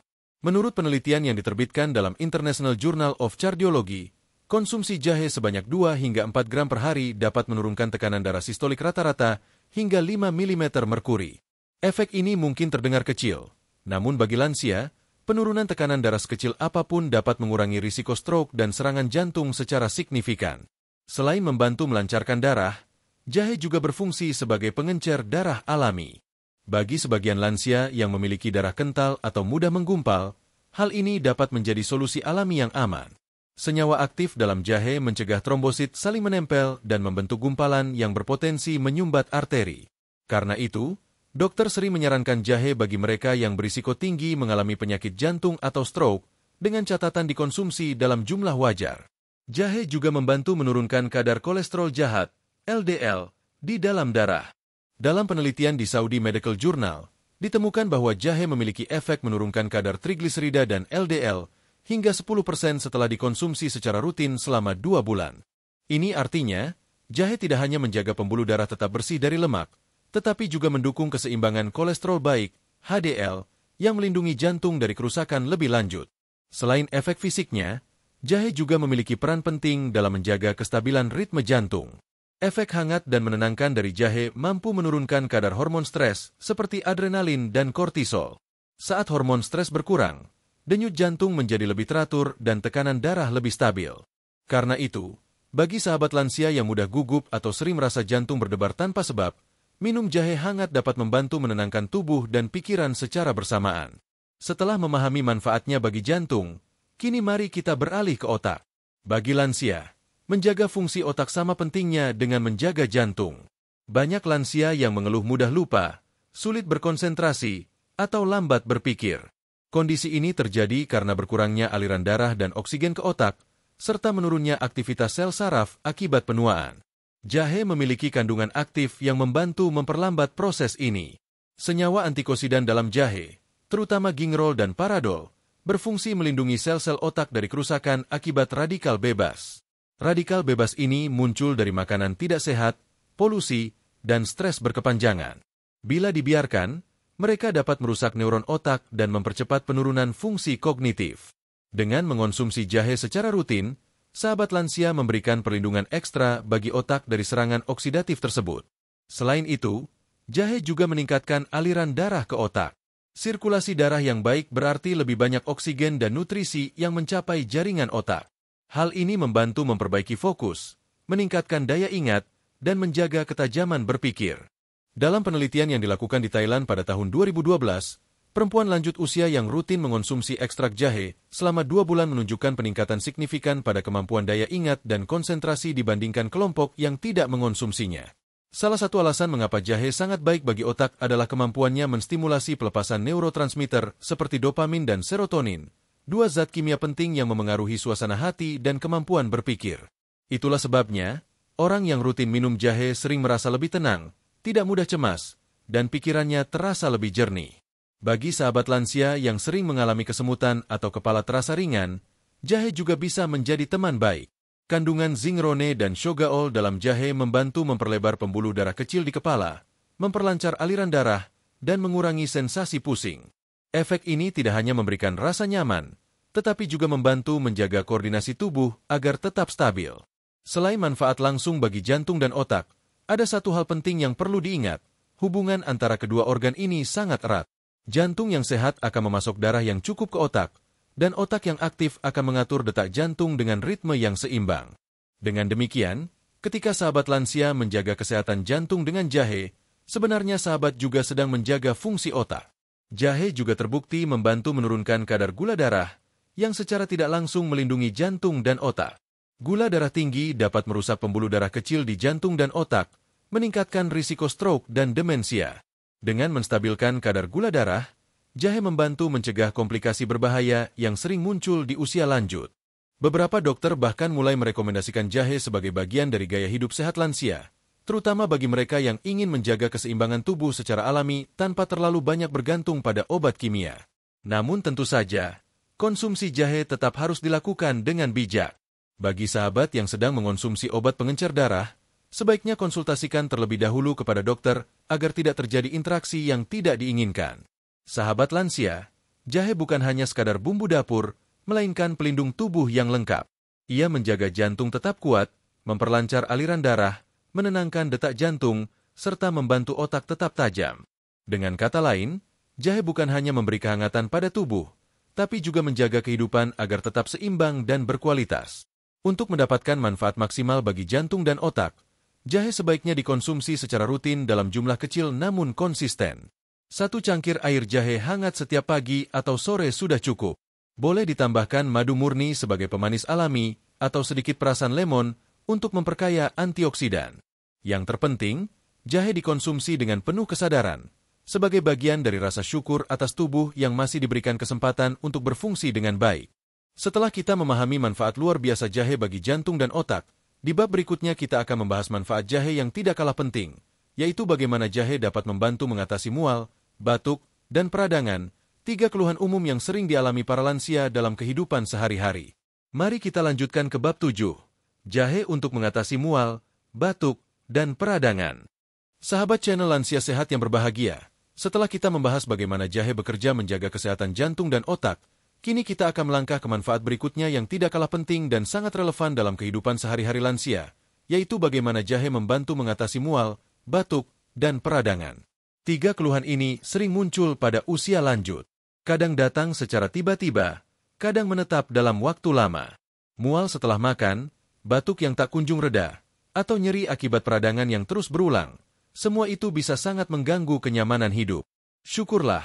Menurut penelitian yang diterbitkan dalam International Journal of Cardiology, konsumsi jahe sebanyak 2 hingga 4 gram per hari dapat menurunkan tekanan darah sistolik rata-rata hingga 5 mm merkuri. Efek ini mungkin terdengar kecil, namun bagi lansia, penurunan tekanan darah sekecil apapun dapat mengurangi risiko stroke dan serangan jantung secara signifikan. Selain membantu melancarkan darah, jahe juga berfungsi sebagai pengencer darah alami. Bagi sebagian lansia yang memiliki darah kental atau mudah menggumpal, hal ini dapat menjadi solusi alami yang aman. Senyawa aktif dalam jahe mencegah trombosit saling menempel dan membentuk gumpalan yang berpotensi menyumbat arteri. Karena itu, dokter sering menyarankan jahe bagi mereka yang berisiko tinggi mengalami penyakit jantung atau stroke, dengan catatan dikonsumsi dalam jumlah wajar. Jahe juga membantu menurunkan kadar kolesterol jahat, LDL, di dalam darah. Dalam penelitian di Saudi Medical Journal, ditemukan bahwa jahe memiliki efek menurunkan kadar trigliserida dan LDL hingga 10% setelah dikonsumsi secara rutin selama 2 bulan. Ini artinya, jahe tidak hanya menjaga pembuluh darah tetap bersih dari lemak, tetapi juga mendukung keseimbangan kolesterol baik, HDL, yang melindungi jantung dari kerusakan lebih lanjut. Selain efek fisiknya, jahe juga memiliki peran penting dalam menjaga kestabilan ritme jantung. Efek hangat dan menenangkan dari jahe mampu menurunkan kadar hormon stres seperti adrenalin dan kortisol. Saat hormon stres berkurang, denyut jantung menjadi lebih teratur dan tekanan darah lebih stabil. Karena itu, bagi sahabat lansia yang mudah gugup atau sering merasa jantung berdebar tanpa sebab, minum jahe hangat dapat membantu menenangkan tubuh dan pikiran secara bersamaan. Setelah memahami manfaatnya bagi jantung, kini mari kita beralih ke otak. Bagi lansia, menjaga fungsi otak sama pentingnya dengan menjaga jantung. Banyak lansia yang mengeluh mudah lupa, sulit berkonsentrasi, atau lambat berpikir. Kondisi ini terjadi karena berkurangnya aliran darah dan oksigen ke otak, serta menurunnya aktivitas sel saraf akibat penuaan. Jahe memiliki kandungan aktif yang membantu memperlambat proses ini. Senyawa antikosidan dalam jahe, terutama gingerol dan paradol, berfungsi melindungi sel-sel otak dari kerusakan akibat radikal bebas. Radikal bebas ini muncul dari makanan tidak sehat, polusi, dan stres berkepanjangan. Bila dibiarkan, mereka dapat merusak neuron otak dan mempercepat penurunan fungsi kognitif. Dengan mengonsumsi jahe secara rutin, sahabat lansia memberikan perlindungan ekstra bagi otak dari serangan oksidatif tersebut. Selain itu, jahe juga meningkatkan aliran darah ke otak. Sirkulasi darah yang baik berarti lebih banyak oksigen dan nutrisi yang mencapai jaringan otak. Hal ini membantu memperbaiki fokus, meningkatkan daya ingat, dan menjaga ketajaman berpikir. Dalam penelitian yang dilakukan di Thailand pada tahun 2012, perempuan lanjut usia yang rutin mengonsumsi ekstrak jahe selama 2 bulan menunjukkan peningkatan signifikan pada kemampuan daya ingat dan konsentrasi dibandingkan kelompok yang tidak mengonsumsinya. Salah satu alasan mengapa jahe sangat baik bagi otak adalah kemampuannya menstimulasi pelepasan neurotransmitter seperti dopamin dan serotonin, 2 zat kimia penting yang memengaruhi suasana hati dan kemampuan berpikir. Itulah sebabnya, orang yang rutin minum jahe sering merasa lebih tenang, tidak mudah cemas, dan pikirannya terasa lebih jernih. Bagi sahabat lansia yang sering mengalami kesemutan atau kepala terasa ringan, jahe juga bisa menjadi teman baik. Kandungan zinkrone dan shogaol dalam jahe membantu memperlebar pembuluh darah kecil di kepala, memperlancar aliran darah, dan mengurangi sensasi pusing. Efek ini tidak hanya memberikan rasa nyaman, tetapi juga membantu menjaga koordinasi tubuh agar tetap stabil. Selain manfaat langsung bagi jantung dan otak, ada satu hal penting yang perlu diingat, hubungan antara kedua organ ini sangat erat. Jantung yang sehat akan memasok darah yang cukup ke otak, dan otak yang aktif akan mengatur detak jantung dengan ritme yang seimbang. Dengan demikian, ketika sahabat lansia menjaga kesehatan jantung dengan jahe, sebenarnya sahabat juga sedang menjaga fungsi otak. Jahe juga terbukti membantu menurunkan kadar gula darah, yang secara tidak langsung melindungi jantung dan otak. Gula darah tinggi dapat merusak pembuluh darah kecil di jantung dan otak, meningkatkan risiko stroke dan demensia. Dengan menstabilkan kadar gula darah, jahe membantu mencegah komplikasi berbahaya yang sering muncul di usia lanjut. Beberapa dokter bahkan mulai merekomendasikan jahe sebagai bagian dari gaya hidup sehat lansia, terutama bagi mereka yang ingin menjaga keseimbangan tubuh secara alami tanpa terlalu banyak bergantung pada obat kimia. Namun tentu saja, konsumsi jahe tetap harus dilakukan dengan bijak. Bagi sahabat yang sedang mengonsumsi obat pengencer darah, sebaiknya konsultasikan terlebih dahulu kepada dokter agar tidak terjadi interaksi yang tidak diinginkan. Sahabat lansia, jahe bukan hanya sekadar bumbu dapur, melainkan pelindung tubuh yang lengkap. Ia menjaga jantung tetap kuat, memperlancar aliran darah, menenangkan detak jantung, serta membantu otak tetap tajam. Dengan kata lain, jahe bukan hanya memberi kehangatan pada tubuh, tapi juga menjaga kehidupan agar tetap seimbang dan berkualitas. Untuk mendapatkan manfaat maksimal bagi jantung dan otak, jahe sebaiknya dikonsumsi secara rutin dalam jumlah kecil namun konsisten. 1 cangkir air jahe hangat setiap pagi atau sore sudah cukup. Boleh ditambahkan madu murni sebagai pemanis alami atau sedikit perasan lemon untuk memperkaya antioksidan. Yang terpenting, jahe dikonsumsi dengan penuh kesadaran, sebagai bagian dari rasa syukur atas tubuh yang masih diberikan kesempatan untuk berfungsi dengan baik. Setelah kita memahami manfaat luar biasa jahe bagi jantung dan otak, di bab berikutnya kita akan membahas manfaat jahe yang tidak kalah penting, yaitu bagaimana jahe dapat membantu mengatasi mual, batuk, dan peradangan, 3 keluhan umum yang sering dialami para lansia dalam kehidupan sehari-hari. Mari kita lanjutkan ke bab 7. Jahe untuk mengatasi mual, batuk, dan peradangan. Sahabat channel Lansia Sehat yang berbahagia, setelah kita membahas bagaimana jahe bekerja menjaga kesehatan jantung dan otak, kini kita akan melangkah ke manfaat berikutnya yang tidak kalah penting dan sangat relevan dalam kehidupan sehari-hari lansia, yaitu bagaimana jahe membantu mengatasi mual, batuk, dan peradangan. 3 keluhan ini sering muncul pada usia lanjut. Kadang datang secara tiba-tiba, kadang menetap dalam waktu lama. Mual setelah makan, batuk yang tak kunjung reda, atau nyeri akibat peradangan yang terus berulang. Semua itu bisa sangat mengganggu kenyamanan hidup. Syukurlah,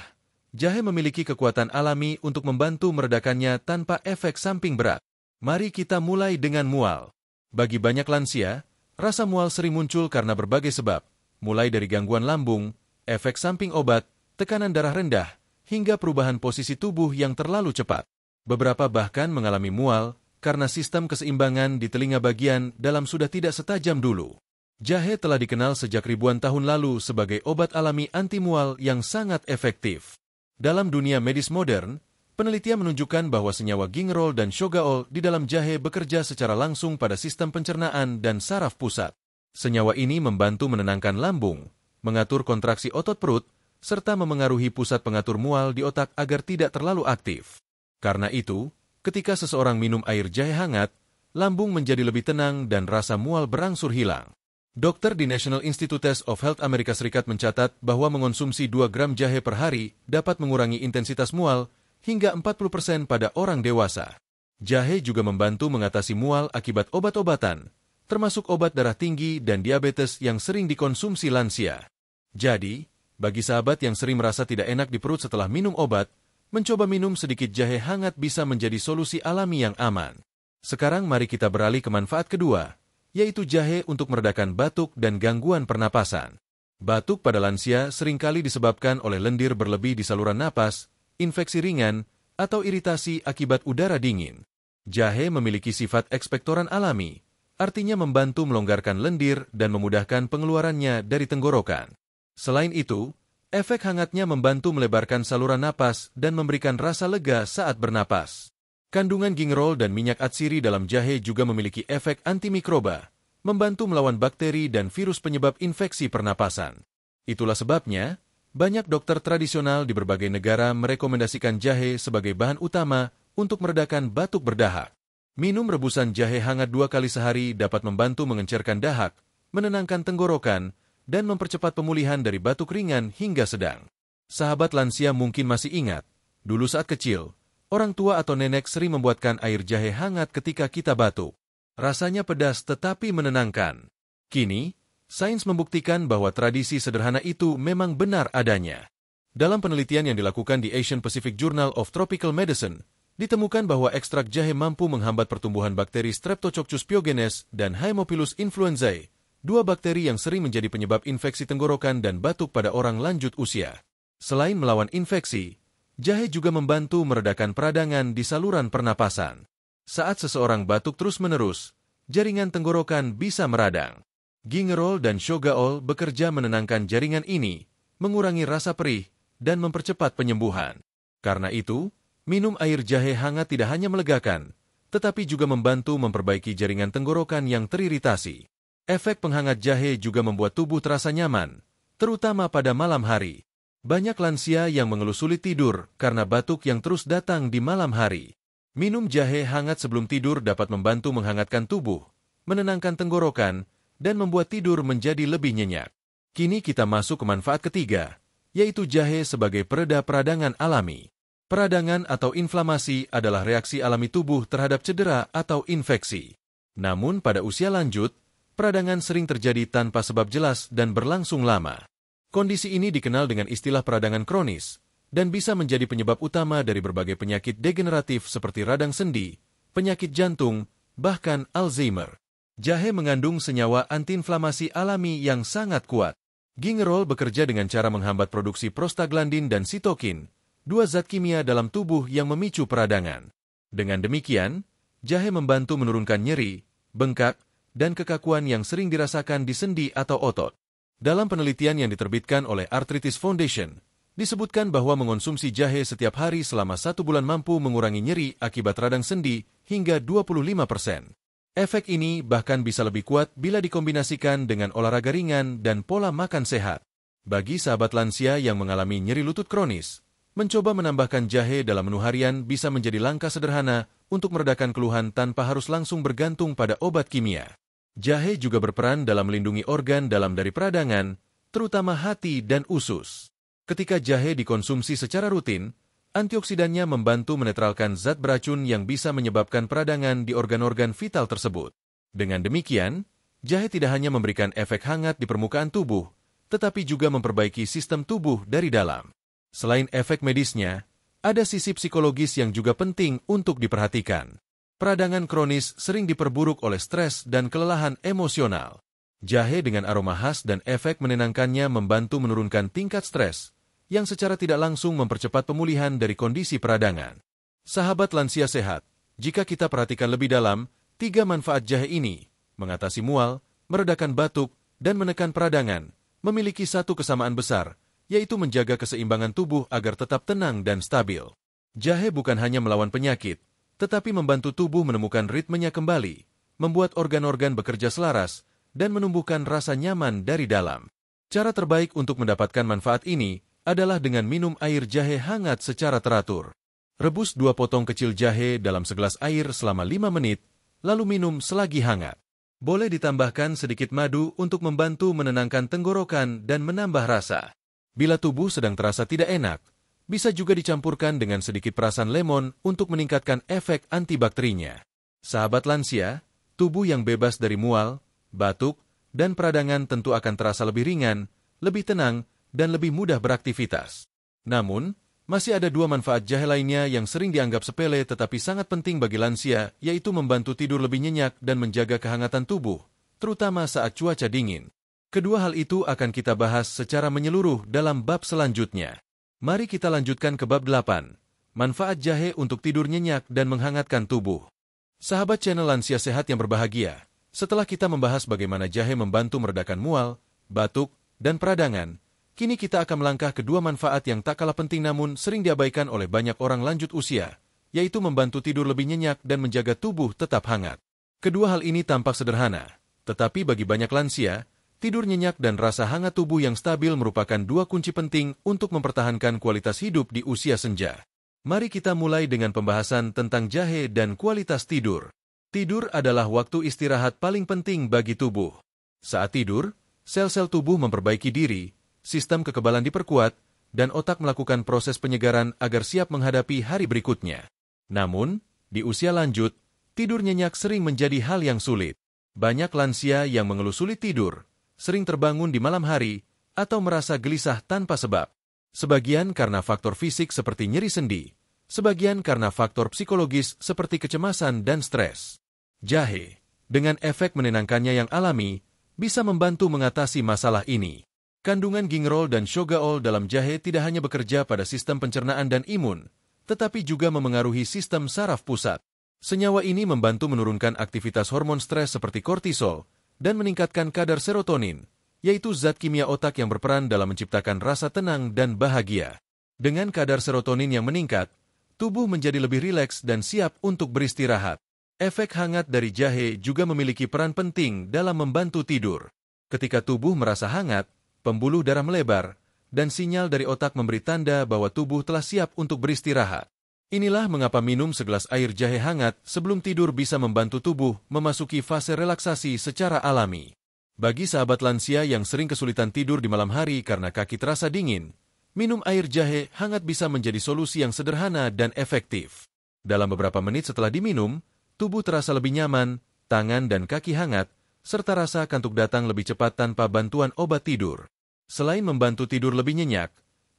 jahe memiliki kekuatan alami untuk membantu meredakannya tanpa efek samping berat. Mari kita mulai dengan mual. Bagi banyak lansia, rasa mual sering muncul karena berbagai sebab, mulai dari gangguan lambung, efek samping obat, tekanan darah rendah, hingga perubahan posisi tubuh yang terlalu cepat. Beberapa bahkan mengalami mual karena sistem keseimbangan di telinga bagian dalam sudah tidak setajam dulu. Jahe telah dikenal sejak ribuan tahun lalu sebagai obat alami anti mual yang sangat efektif. Dalam dunia medis modern, penelitian menunjukkan bahwa senyawa gingerol dan shogaol di dalam jahe bekerja secara langsung pada sistem pencernaan dan saraf pusat. Senyawa ini membantu menenangkan lambung, mengatur kontraksi otot perut, serta memengaruhi pusat pengatur mual di otak agar tidak terlalu aktif. Karena itu, ketika seseorang minum air jahe hangat, lambung menjadi lebih tenang dan rasa mual berangsur hilang. Dokter di National Institutes of Health Amerika Serikat mencatat bahwa mengonsumsi 2 gram jahe per hari dapat mengurangi intensitas mual hingga 40% pada orang dewasa. Jahe juga membantu mengatasi mual akibat obat-obatan, termasuk obat darah tinggi dan diabetes yang sering dikonsumsi lansia. Jadi, bagi sahabat yang sering merasa tidak enak di perut setelah minum obat, mencoba minum sedikit jahe hangat bisa menjadi solusi alami yang aman. Sekarang mari kita beralih ke manfaat kedua, yaitu jahe untuk meredakan batuk dan gangguan pernapasan. Batuk pada lansia seringkali disebabkan oleh lendir berlebih di saluran napas, infeksi ringan, atau iritasi akibat udara dingin. Jahe memiliki sifat ekspektoran alami, artinya membantu melonggarkan lendir dan memudahkan pengeluarannya dari tenggorokan. Selain itu, efek hangatnya membantu melebarkan saluran napas dan memberikan rasa lega saat bernapas. Kandungan gingerol dan minyak atsiri dalam jahe juga memiliki efek antimikroba, membantu melawan bakteri dan virus penyebab infeksi pernapasan. Itulah sebabnya, banyak dokter tradisional di berbagai negara merekomendasikan jahe sebagai bahan utama untuk meredakan batuk berdahak. Minum rebusan jahe hangat 2 kali sehari dapat membantu mengencerkan dahak, menenangkan tenggorokan, dan mempercepat pemulihan dari batuk ringan hingga sedang. Sahabat lansia mungkin masih ingat, dulu saat kecil, orang tua atau nenek sering membuatkan air jahe hangat ketika kita batuk. Rasanya pedas tetapi menenangkan. Kini, sains membuktikan bahwa tradisi sederhana itu memang benar adanya. Dalam penelitian yang dilakukan di Asian Pacific Journal of Tropical Medicine, ditemukan bahwa ekstrak jahe mampu menghambat pertumbuhan bakteri Streptococcus pyogenes dan Haemophilus influenzae, dua bakteri yang sering menjadi penyebab infeksi tenggorokan dan batuk pada orang lanjut usia. Selain melawan infeksi, jahe juga membantu meredakan peradangan di saluran pernapasan. Saat seseorang batuk terus-menerus, jaringan tenggorokan bisa meradang. Gingerol dan Shogaol bekerja menenangkan jaringan ini, mengurangi rasa perih, dan mempercepat penyembuhan. Karena itu, minum air jahe hangat tidak hanya melegakan, tetapi juga membantu memperbaiki jaringan tenggorokan yang teriritasi. Efek penghangat jahe juga membuat tubuh terasa nyaman, terutama pada malam hari. Banyak lansia yang mengeluh sulit tidur karena batuk yang terus datang di malam hari. Minum jahe hangat sebelum tidur dapat membantu menghangatkan tubuh, menenangkan tenggorokan, dan membuat tidur menjadi lebih nyenyak. Kini kita masuk ke manfaat ketiga, yaitu jahe sebagai pereda peradangan alami. Peradangan atau inflamasi adalah reaksi alami tubuh terhadap cedera atau infeksi. Namun pada usia lanjut, peradangan sering terjadi tanpa sebab jelas dan berlangsung lama. Kondisi ini dikenal dengan istilah peradangan kronis, dan bisa menjadi penyebab utama dari berbagai penyakit degeneratif seperti radang sendi, penyakit jantung, bahkan Alzheimer. Jahe mengandung senyawa antiinflamasi alami yang sangat kuat. Gingerol bekerja dengan cara menghambat produksi prostaglandin dan sitokin, dua zat kimia dalam tubuh yang memicu peradangan. Dengan demikian, jahe membantu menurunkan nyeri, bengkak, dan kekakuan yang sering dirasakan di sendi atau otot. Dalam penelitian yang diterbitkan oleh Arthritis Foundation, disebutkan bahwa mengonsumsi jahe setiap hari selama 1 bulan mampu mengurangi nyeri akibat radang sendi hingga 25%. Efek ini bahkan bisa lebih kuat bila dikombinasikan dengan olahraga ringan dan pola makan sehat. Bagi sahabat lansia yang mengalami nyeri lutut kronis, mencoba menambahkan jahe dalam menu harian bisa menjadi langkah sederhana untuk meredakan keluhan tanpa harus langsung bergantung pada obat kimia. Jahe juga berperan dalam melindungi organ dalam dari peradangan, terutama hati dan usus. Ketika jahe dikonsumsi secara rutin, antioksidannya membantu menetralkan zat beracun yang bisa menyebabkan peradangan di organ-organ vital tersebut. Dengan demikian, jahe tidak hanya memberikan efek hangat di permukaan tubuh, tetapi juga memperbaiki sistem tubuh dari dalam. Selain efek medisnya, ada sisi psikologis yang juga penting untuk diperhatikan. Peradangan kronis sering diperburuk oleh stres dan kelelahan emosional. Jahe dengan aroma khas dan efek menenangkannya membantu menurunkan tingkat stres, yang secara tidak langsung mempercepat pemulihan dari kondisi peradangan. Sahabat lansia sehat, jika kita perhatikan lebih dalam, 3 manfaat jahe ini, mengatasi mual, meredakan batuk, dan menekan peradangan, memiliki satu kesamaan besar, yaitu menjaga keseimbangan tubuh agar tetap tenang dan stabil. Jahe bukan hanya melawan penyakit, tetapi membantu tubuh menemukan ritmenya kembali, membuat organ-organ bekerja selaras, dan menumbuhkan rasa nyaman dari dalam. Cara terbaik untuk mendapatkan manfaat ini adalah dengan minum air jahe hangat secara teratur. Rebus 2 potong kecil jahe dalam segelas air selama 5 menit, lalu minum selagi hangat. Boleh ditambahkan sedikit madu untuk membantu menenangkan tenggorokan dan menambah rasa. Bila tubuh sedang terasa tidak enak, bisa juga dicampurkan dengan sedikit perasan lemon untuk meningkatkan efek antibakterinya. Sahabat lansia, tubuh yang bebas dari mual, batuk, dan peradangan tentu akan terasa lebih ringan, lebih tenang, dan lebih mudah beraktivitas. Namun, masih ada 2 manfaat jahe lainnya yang sering dianggap sepele tetapi sangat penting bagi lansia, yaitu membantu tidur lebih nyenyak dan menjaga kehangatan tubuh, terutama saat cuaca dingin. Kedua hal itu akan kita bahas secara menyeluruh dalam bab selanjutnya. Mari kita lanjutkan ke bab 8, manfaat jahe untuk tidur nyenyak dan menghangatkan tubuh. Sahabat channel Lansia Sehat yang berbahagia, setelah kita membahas bagaimana jahe membantu meredakan mual, batuk, dan peradangan, kini kita akan melangkah ke 2 manfaat yang tak kalah penting namun sering diabaikan oleh banyak orang lanjut usia, yaitu membantu tidur lebih nyenyak dan menjaga tubuh tetap hangat. Kedua hal ini tampak sederhana, tetapi bagi banyak lansia, tidur nyenyak dan rasa hangat tubuh yang stabil merupakan 2 kunci penting untuk mempertahankan kualitas hidup di usia senja. Mari kita mulai dengan pembahasan tentang jahe dan kualitas tidur. Tidur adalah waktu istirahat paling penting bagi tubuh. Saat tidur, sel-sel tubuh memperbaiki diri, sistem kekebalan diperkuat, dan otak melakukan proses penyegaran agar siap menghadapi hari berikutnya. Namun, di usia lanjut, tidur nyenyak sering menjadi hal yang sulit. Banyak lansia yang mengeluh sulit tidur, sering terbangun di malam hari, atau merasa gelisah tanpa sebab. Sebagian karena faktor fisik seperti nyeri sendi, sebagian karena faktor psikologis seperti kecemasan dan stres. Jahe, dengan efek menenangkannya yang alami, bisa membantu mengatasi masalah ini. Kandungan gingerol dan shogaol dalam jahe tidak hanya bekerja pada sistem pencernaan dan imun, tetapi juga memengaruhi sistem saraf pusat. Senyawa ini membantu menurunkan aktivitas hormon stres seperti kortisol dan meningkatkan kadar serotonin, yaitu zat kimia otak yang berperan dalam menciptakan rasa tenang dan bahagia. Dengan kadar serotonin yang meningkat, tubuh menjadi lebih rileks dan siap untuk beristirahat. Efek hangat dari jahe juga memiliki peran penting dalam membantu tidur. Ketika tubuh merasa hangat, pembuluh darah melebar, dan sinyal dari otak memberi tanda bahwa tubuh telah siap untuk beristirahat. Inilah mengapa minum segelas air jahe hangat sebelum tidur bisa membantu tubuh memasuki fase relaksasi secara alami. Bagi sahabat lansia yang sering kesulitan tidur di malam hari karena kaki terasa dingin, minum air jahe hangat bisa menjadi solusi yang sederhana dan efektif. Dalam beberapa menit setelah diminum, tubuh terasa lebih nyaman, tangan dan kaki hangat, serta rasa kantuk datang lebih cepat tanpa bantuan obat tidur. Selain membantu tidur lebih nyenyak,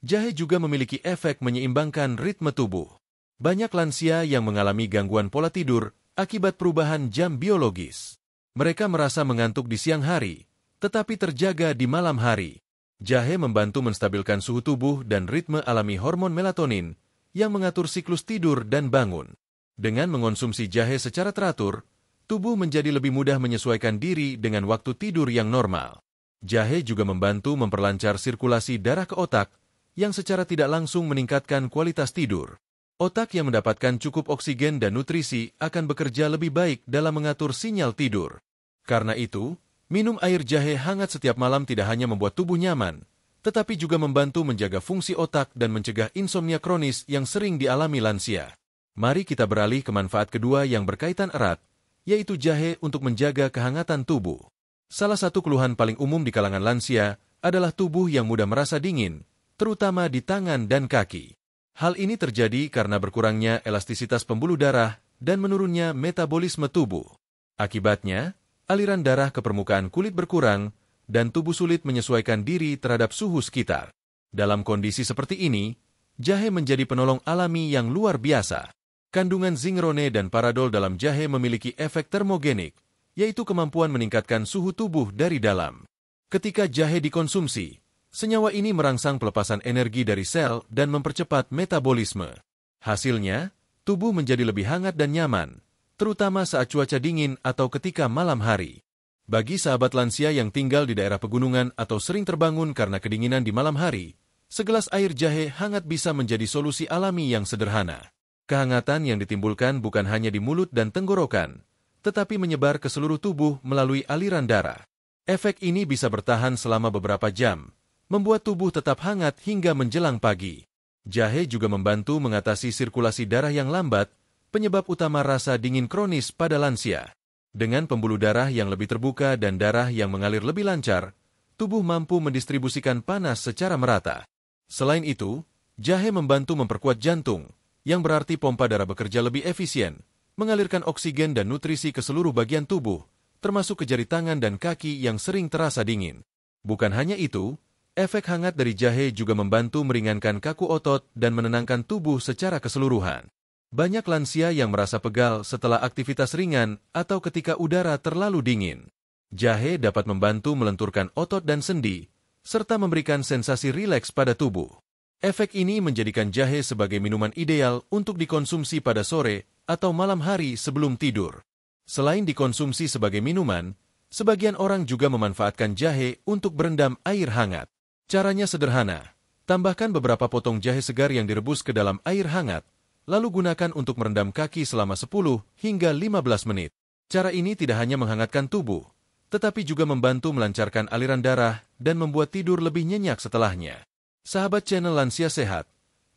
jahe juga memiliki efek menyeimbangkan ritme tubuh. Banyak lansia yang mengalami gangguan pola tidur akibat perubahan jam biologis. Mereka merasa mengantuk di siang hari, tetapi terjaga di malam hari. Jahe membantu menstabilkan suhu tubuh dan ritme alami hormon melatonin yang mengatur siklus tidur dan bangun. Dengan mengonsumsi jahe secara teratur, tubuh menjadi lebih mudah menyesuaikan diri dengan waktu tidur yang normal. Jahe juga membantu memperlancar sirkulasi darah ke otak, yang secara tidak langsung meningkatkan kualitas tidur. Otak yang mendapatkan cukup oksigen dan nutrisi akan bekerja lebih baik dalam mengatur sinyal tidur. Karena itu, minum air jahe hangat setiap malam tidak hanya membuat tubuh nyaman, tetapi juga membantu menjaga fungsi otak dan mencegah insomnia kronis yang sering dialami lansia. Mari kita beralih ke manfaat kedua yang berkaitan erat, yaitu jahe untuk menjaga kehangatan tubuh. Salah satu keluhan paling umum di kalangan lansia adalah tubuh yang mudah merasa dingin, terutama di tangan dan kaki. Hal ini terjadi karena berkurangnya elastisitas pembuluh darah dan menurunnya metabolisme tubuh. Akibatnya, aliran darah ke permukaan kulit berkurang dan tubuh sulit menyesuaikan diri terhadap suhu sekitar. Dalam kondisi seperti ini, jahe menjadi penolong alami yang luar biasa. Kandungan zingerone dan paradol dalam jahe memiliki efek termogenik, yaitu kemampuan meningkatkan suhu tubuh dari dalam. Ketika jahe dikonsumsi, senyawa ini merangsang pelepasan energi dari sel dan mempercepat metabolisme. Hasilnya, tubuh menjadi lebih hangat dan nyaman, terutama saat cuaca dingin atau ketika malam hari. Bagi sahabat lansia yang tinggal di daerah pegunungan atau sering terbangun karena kedinginan di malam hari, segelas air jahe hangat bisa menjadi solusi alami yang sederhana. Kehangatan yang ditimbulkan bukan hanya di mulut dan tenggorokan, tetapi menyebar ke seluruh tubuh melalui aliran darah. Efek ini bisa bertahan selama beberapa jam, membuat tubuh tetap hangat hingga menjelang pagi. Jahe juga membantu mengatasi sirkulasi darah yang lambat, penyebab utama rasa dingin kronis pada lansia. Dengan pembuluh darah yang lebih terbuka dan darah yang mengalir lebih lancar, tubuh mampu mendistribusikan panas secara merata. Selain itu, jahe membantu memperkuat jantung, yang berarti pompa darah bekerja lebih efisien, mengalirkan oksigen dan nutrisi ke seluruh bagian tubuh, termasuk ke jari tangan dan kaki yang sering terasa dingin. Bukan hanya itu, efek hangat dari jahe juga membantu meringankan kaku otot dan menenangkan tubuh secara keseluruhan. Banyak lansia yang merasa pegal setelah aktivitas ringan atau ketika udara terlalu dingin. Jahe dapat membantu melenturkan otot dan sendi, serta memberikan sensasi rileks pada tubuh. Efek ini menjadikan jahe sebagai minuman ideal untuk dikonsumsi pada sore atau malam hari sebelum tidur. Selain dikonsumsi sebagai minuman, sebagian orang juga memanfaatkan jahe untuk berendam air hangat. Caranya sederhana, tambahkan beberapa potong jahe segar yang direbus ke dalam air hangat, lalu gunakan untuk merendam kaki selama 10 hingga 15 menit. Cara ini tidak hanya menghangatkan tubuh, tetapi juga membantu melancarkan aliran darah dan membuat tidur lebih nyenyak setelahnya. Sahabat channel Lansia Sehat,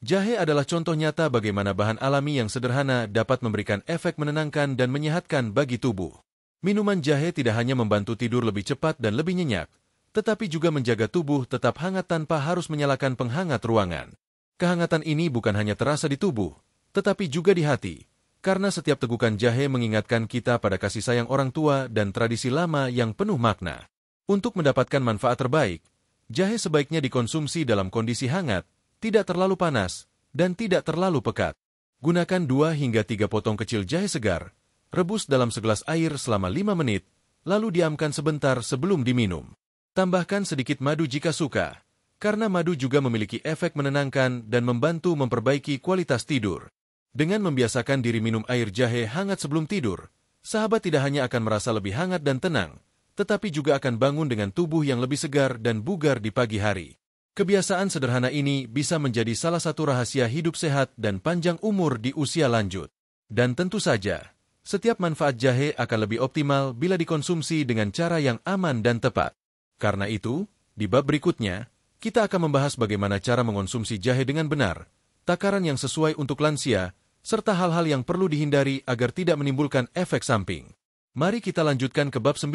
jahe adalah contoh nyata bagaimana bahan alami yang sederhana dapat memberikan efek menenangkan dan menyehatkan bagi tubuh. Minuman jahe tidak hanya membantu tidur lebih cepat dan lebih nyenyak, tetapi juga menjaga tubuh tetap hangat tanpa harus menyalakan penghangat ruangan. Kehangatan ini bukan hanya terasa di tubuh, tetapi juga di hati, karena setiap tegukan jahe mengingatkan kita pada kasih sayang orang tua dan tradisi lama yang penuh makna. Untuk mendapatkan manfaat terbaik, jahe sebaiknya dikonsumsi dalam kondisi hangat, tidak terlalu panas, dan tidak terlalu pekat. Gunakan 2 hingga 3 potong kecil jahe segar, rebus dalam segelas air selama 5 menit, lalu diamkan sebentar sebelum diminum. Tambahkan sedikit madu jika suka, karena madu juga memiliki efek menenangkan dan membantu memperbaiki kualitas tidur. Dengan membiasakan diri minum air jahe hangat sebelum tidur, sahabat tidak hanya akan merasa lebih hangat dan tenang, tetapi juga akan bangun dengan tubuh yang lebih segar dan bugar di pagi hari. Kebiasaan sederhana ini bisa menjadi salah satu rahasia hidup sehat dan panjang umur di usia lanjut. Dan tentu saja, setiap manfaat jahe akan lebih optimal bila dikonsumsi dengan cara yang aman dan tepat. Karena itu, di bab berikutnya, kita akan membahas bagaimana cara mengonsumsi jahe dengan benar, takaran yang sesuai untuk lansia, serta hal-hal yang perlu dihindari agar tidak menimbulkan efek samping. Mari kita lanjutkan ke bab 9.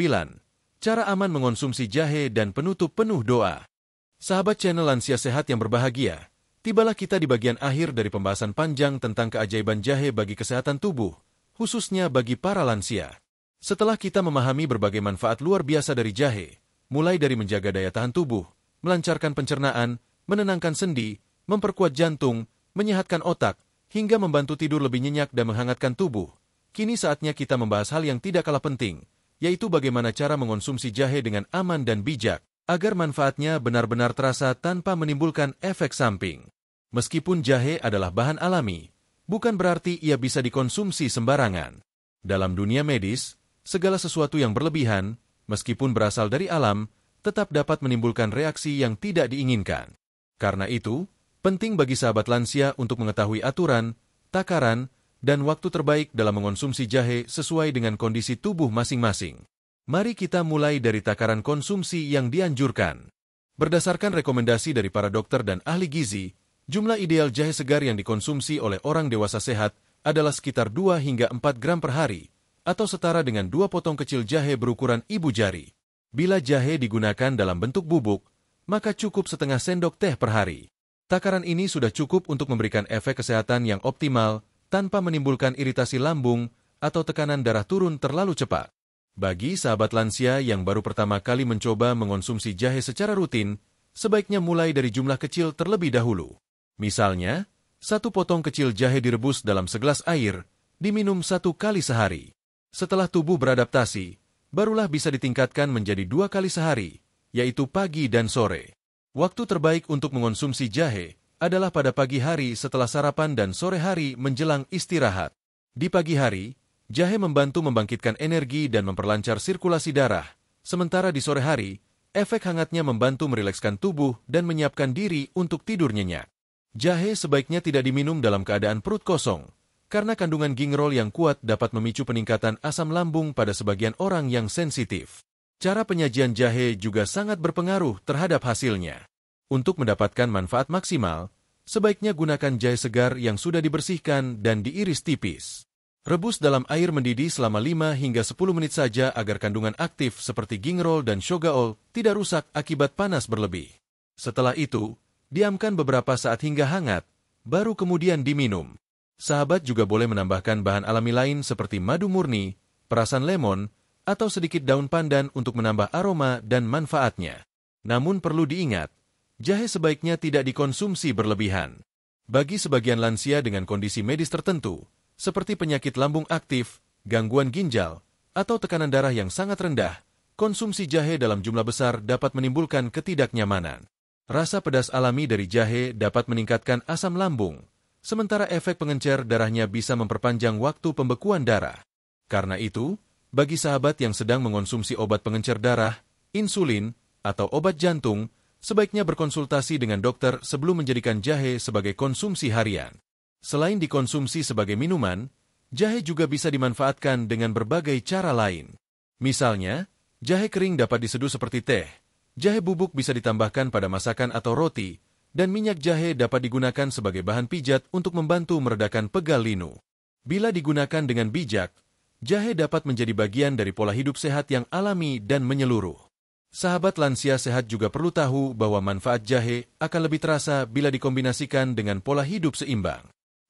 Cara aman mengonsumsi jahe dan penutup penuh doa. Sahabat channel Lansia Sehat yang berbahagia, tibalah kita di bagian akhir dari pembahasan panjang tentang keajaiban jahe bagi kesehatan tubuh, khususnya bagi para lansia. Setelah kita memahami berbagai manfaat luar biasa dari jahe, mulai dari menjaga daya tahan tubuh, melancarkan pencernaan, menenangkan sendi, memperkuat jantung, menyehatkan otak, hingga membantu tidur lebih nyenyak dan menghangatkan tubuh. Kini saatnya kita membahas hal yang tidak kalah penting, yaitu bagaimana cara mengonsumsi jahe dengan aman dan bijak, agar manfaatnya benar-benar terasa tanpa menimbulkan efek samping. Meskipun jahe adalah bahan alami, bukan berarti ia bisa dikonsumsi sembarangan. Dalam dunia medis, segala sesuatu yang berlebihan, meskipun berasal dari alam, tetap dapat menimbulkan reaksi yang tidak diinginkan. Karena itu, penting bagi sahabat lansia untuk mengetahui aturan, takaran, dan waktu terbaik dalam mengonsumsi jahe sesuai dengan kondisi tubuh masing-masing. Mari kita mulai dari takaran konsumsi yang dianjurkan. Berdasarkan rekomendasi dari para dokter dan ahli gizi, jumlah ideal jahe segar yang dikonsumsi oleh orang dewasa sehat adalah sekitar 2 hingga 4 gram per hari, atau setara dengan 2 potong kecil jahe berukuran ibu jari. Bila jahe digunakan dalam bentuk bubuk, maka cukup setengah sendok teh per hari. Takaran ini sudah cukup untuk memberikan efek kesehatan yang optimal tanpa menimbulkan iritasi lambung atau tekanan darah turun terlalu cepat. Bagi sahabat lansia yang baru pertama kali mencoba mengonsumsi jahe secara rutin, sebaiknya mulai dari jumlah kecil terlebih dahulu. Misalnya, 1 potong kecil jahe direbus dalam segelas air, diminum 1 kali sehari. Setelah tubuh beradaptasi, barulah bisa ditingkatkan menjadi 2 kali sehari, yaitu pagi dan sore. Waktu terbaik untuk mengonsumsi jahe adalah pada pagi hari setelah sarapan dan sore hari menjelang istirahat. Di pagi hari, jahe membantu membangkitkan energi dan memperlancar sirkulasi darah, sementara di sore hari, efek hangatnya membantu merilekskan tubuh dan menyiapkan diri untuk tidur nyenyak. Jahe sebaiknya tidak diminum dalam keadaan perut kosong, karena kandungan gingerol yang kuat dapat memicu peningkatan asam lambung pada sebagian orang yang sensitif. Cara penyajian jahe juga sangat berpengaruh terhadap hasilnya. Untuk mendapatkan manfaat maksimal, sebaiknya gunakan jahe segar yang sudah dibersihkan dan diiris tipis. Rebus dalam air mendidih selama 5 hingga 10 menit saja agar kandungan aktif seperti gingerol dan shogaol tidak rusak akibat panas berlebih. Setelah itu, diamkan beberapa saat hingga hangat, baru kemudian diminum. Sahabat juga boleh menambahkan bahan alami lain seperti madu murni, perasan lemon, atau sedikit daun pandan untuk menambah aroma dan manfaatnya. Namun perlu diingat, jahe sebaiknya tidak dikonsumsi berlebihan. Bagi sebagian lansia dengan kondisi medis tertentu, seperti penyakit lambung aktif, gangguan ginjal, atau tekanan darah yang sangat rendah, konsumsi jahe dalam jumlah besar dapat menimbulkan ketidaknyamanan. Rasa pedas alami dari jahe dapat meningkatkan asam lambung, sementara efek pengencer darahnya bisa memperpanjang waktu pembekuan darah. Karena itu, bagi sahabat yang sedang mengonsumsi obat pengencer darah, insulin, atau obat jantung, sebaiknya berkonsultasi dengan dokter sebelum menjadikan jahe sebagai konsumsi harian. Selain dikonsumsi sebagai minuman, jahe juga bisa dimanfaatkan dengan berbagai cara lain. Misalnya, jahe kering dapat diseduh seperti teh, jahe bubuk bisa ditambahkan pada masakan atau roti, dan minyak jahe dapat digunakan sebagai bahan pijat untuk membantu meredakan pegal linu. Bila digunakan dengan bijak, jahe dapat menjadi bagian dari pola hidup sehat yang alami dan menyeluruh. Sahabat lansia sehat juga perlu tahu bahwa manfaat jahe akan lebih terasa bila dikombinasikan dengan pola hidup seimbang.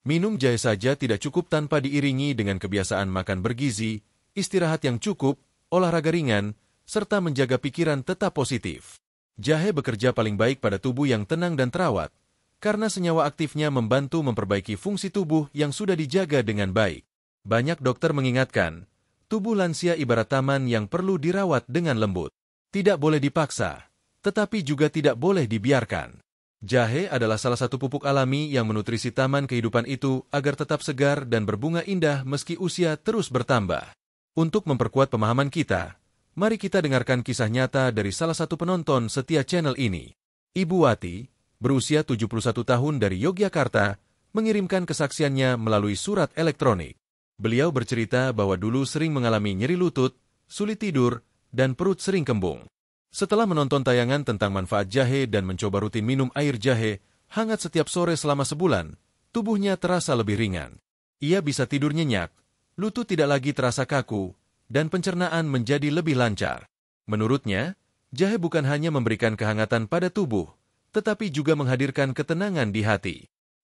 Minum jahe saja tidak cukup tanpa diiringi dengan kebiasaan makan bergizi, istirahat yang cukup, olahraga ringan, serta menjaga pikiran tetap positif. Jahe bekerja paling baik pada tubuh yang tenang dan terawat, karena senyawa aktifnya membantu memperbaiki fungsi tubuh yang sudah dijaga dengan baik. Banyak dokter mengingatkan, tubuh lansia ibarat taman yang perlu dirawat dengan lembut. Tidak boleh dipaksa, tetapi juga tidak boleh dibiarkan. Jahe adalah salah satu pupuk alami yang menutrisi taman kehidupan itu agar tetap segar dan berbunga indah meski usia terus bertambah. Untuk memperkuat pemahaman kita, mari kita dengarkan kisah nyata dari salah satu penonton setia channel ini. Ibu Wati, berusia 71 tahun dari Yogyakarta, mengirimkan kesaksiannya melalui surat elektronik. Beliau bercerita bahwa dulu sering mengalami nyeri lutut, sulit tidur, dan perut sering kembung. Setelah menonton tayangan tentang manfaat jahe dan mencoba rutin minum air jahe hangat setiap sore selama sebulan, tubuhnya terasa lebih ringan. Ia bisa tidur nyenyak, lutut tidak lagi terasa kaku, dan pencernaan menjadi lebih lancar. Menurutnya, jahe bukan hanya memberikan kehangatan pada tubuh, tetapi juga menghadirkan ketenangan di hati.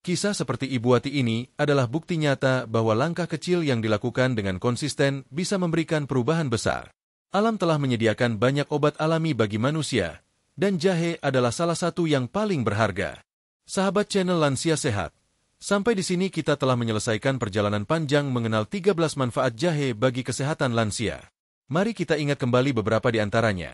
Kisah seperti Ibu Wati ini adalah bukti nyata bahwa langkah kecil yang dilakukan dengan konsisten bisa memberikan perubahan besar. Alam telah menyediakan banyak obat alami bagi manusia, dan jahe adalah salah satu yang paling berharga. Sahabat channel Lansia Sehat, sampai di sini kita telah menyelesaikan perjalanan panjang mengenal 13 manfaat jahe bagi kesehatan lansia. Mari kita ingat kembali beberapa di antaranya.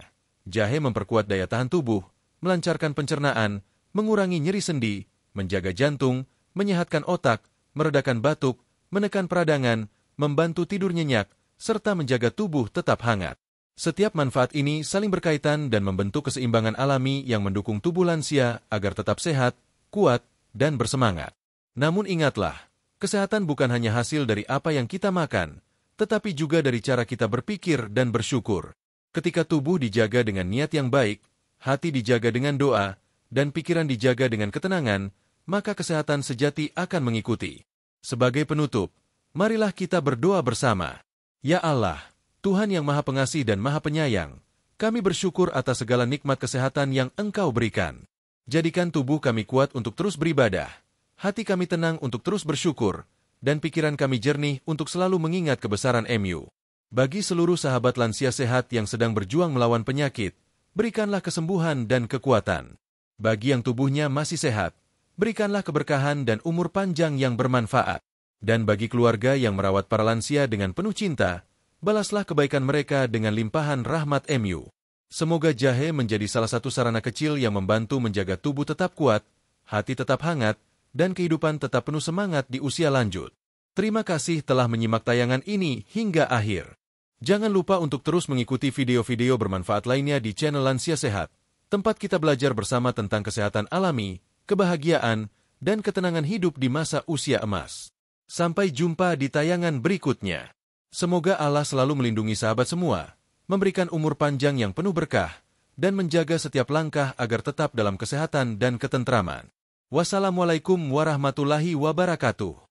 Jahe memperkuat daya tahan tubuh, melancarkan pencernaan, mengurangi nyeri sendi, menjaga jantung, menyehatkan otak, meredakan batuk, menekan peradangan, membantu tidur nyenyak, serta menjaga tubuh tetap hangat. Setiap manfaat ini saling berkaitan dan membentuk keseimbangan alami yang mendukung tubuh lansia agar tetap sehat, kuat, dan bersemangat. Namun ingatlah, kesehatan bukan hanya hasil dari apa yang kita makan, tetapi juga dari cara kita berpikir dan bersyukur. Ketika tubuh dijaga dengan niat yang baik, hati dijaga dengan doa, dan pikiran dijaga dengan ketenangan, maka kesehatan sejati akan mengikuti. Sebagai penutup, marilah kita berdoa bersama. Ya Allah, Tuhan yang Maha Pengasih dan Maha Penyayang, kami bersyukur atas segala nikmat kesehatan yang Engkau berikan. Jadikan tubuh kami kuat untuk terus beribadah, hati kami tenang untuk terus bersyukur, dan pikiran kami jernih untuk selalu mengingat kebesaran MU. Bagi seluruh sahabat lansia sehat yang sedang berjuang melawan penyakit, berikanlah kesembuhan dan kekuatan. Bagi yang tubuhnya masih sehat, berikanlah keberkahan dan umur panjang yang bermanfaat. Dan bagi keluarga yang merawat para lansia dengan penuh cinta, balaslah kebaikan mereka dengan limpahan rahmat MU. Semoga jahe menjadi salah satu sarana kecil yang membantu menjaga tubuh tetap kuat, hati tetap hangat, dan kehidupan tetap penuh semangat di usia lanjut. Terima kasih telah menyimak tayangan ini hingga akhir. Jangan lupa untuk terus mengikuti video-video bermanfaat lainnya di channel Lansia Sehat, tempat kita belajar bersama tentang kesehatan alami, kebahagiaan, dan ketenangan hidup di masa usia emas. Sampai jumpa di tayangan berikutnya. Semoga Allah selalu melindungi sahabat semua, memberikan umur panjang yang penuh berkah, dan menjaga setiap langkah agar tetap dalam kesehatan dan ketentraman. Wassalamualaikum warahmatullahi wabarakatuh.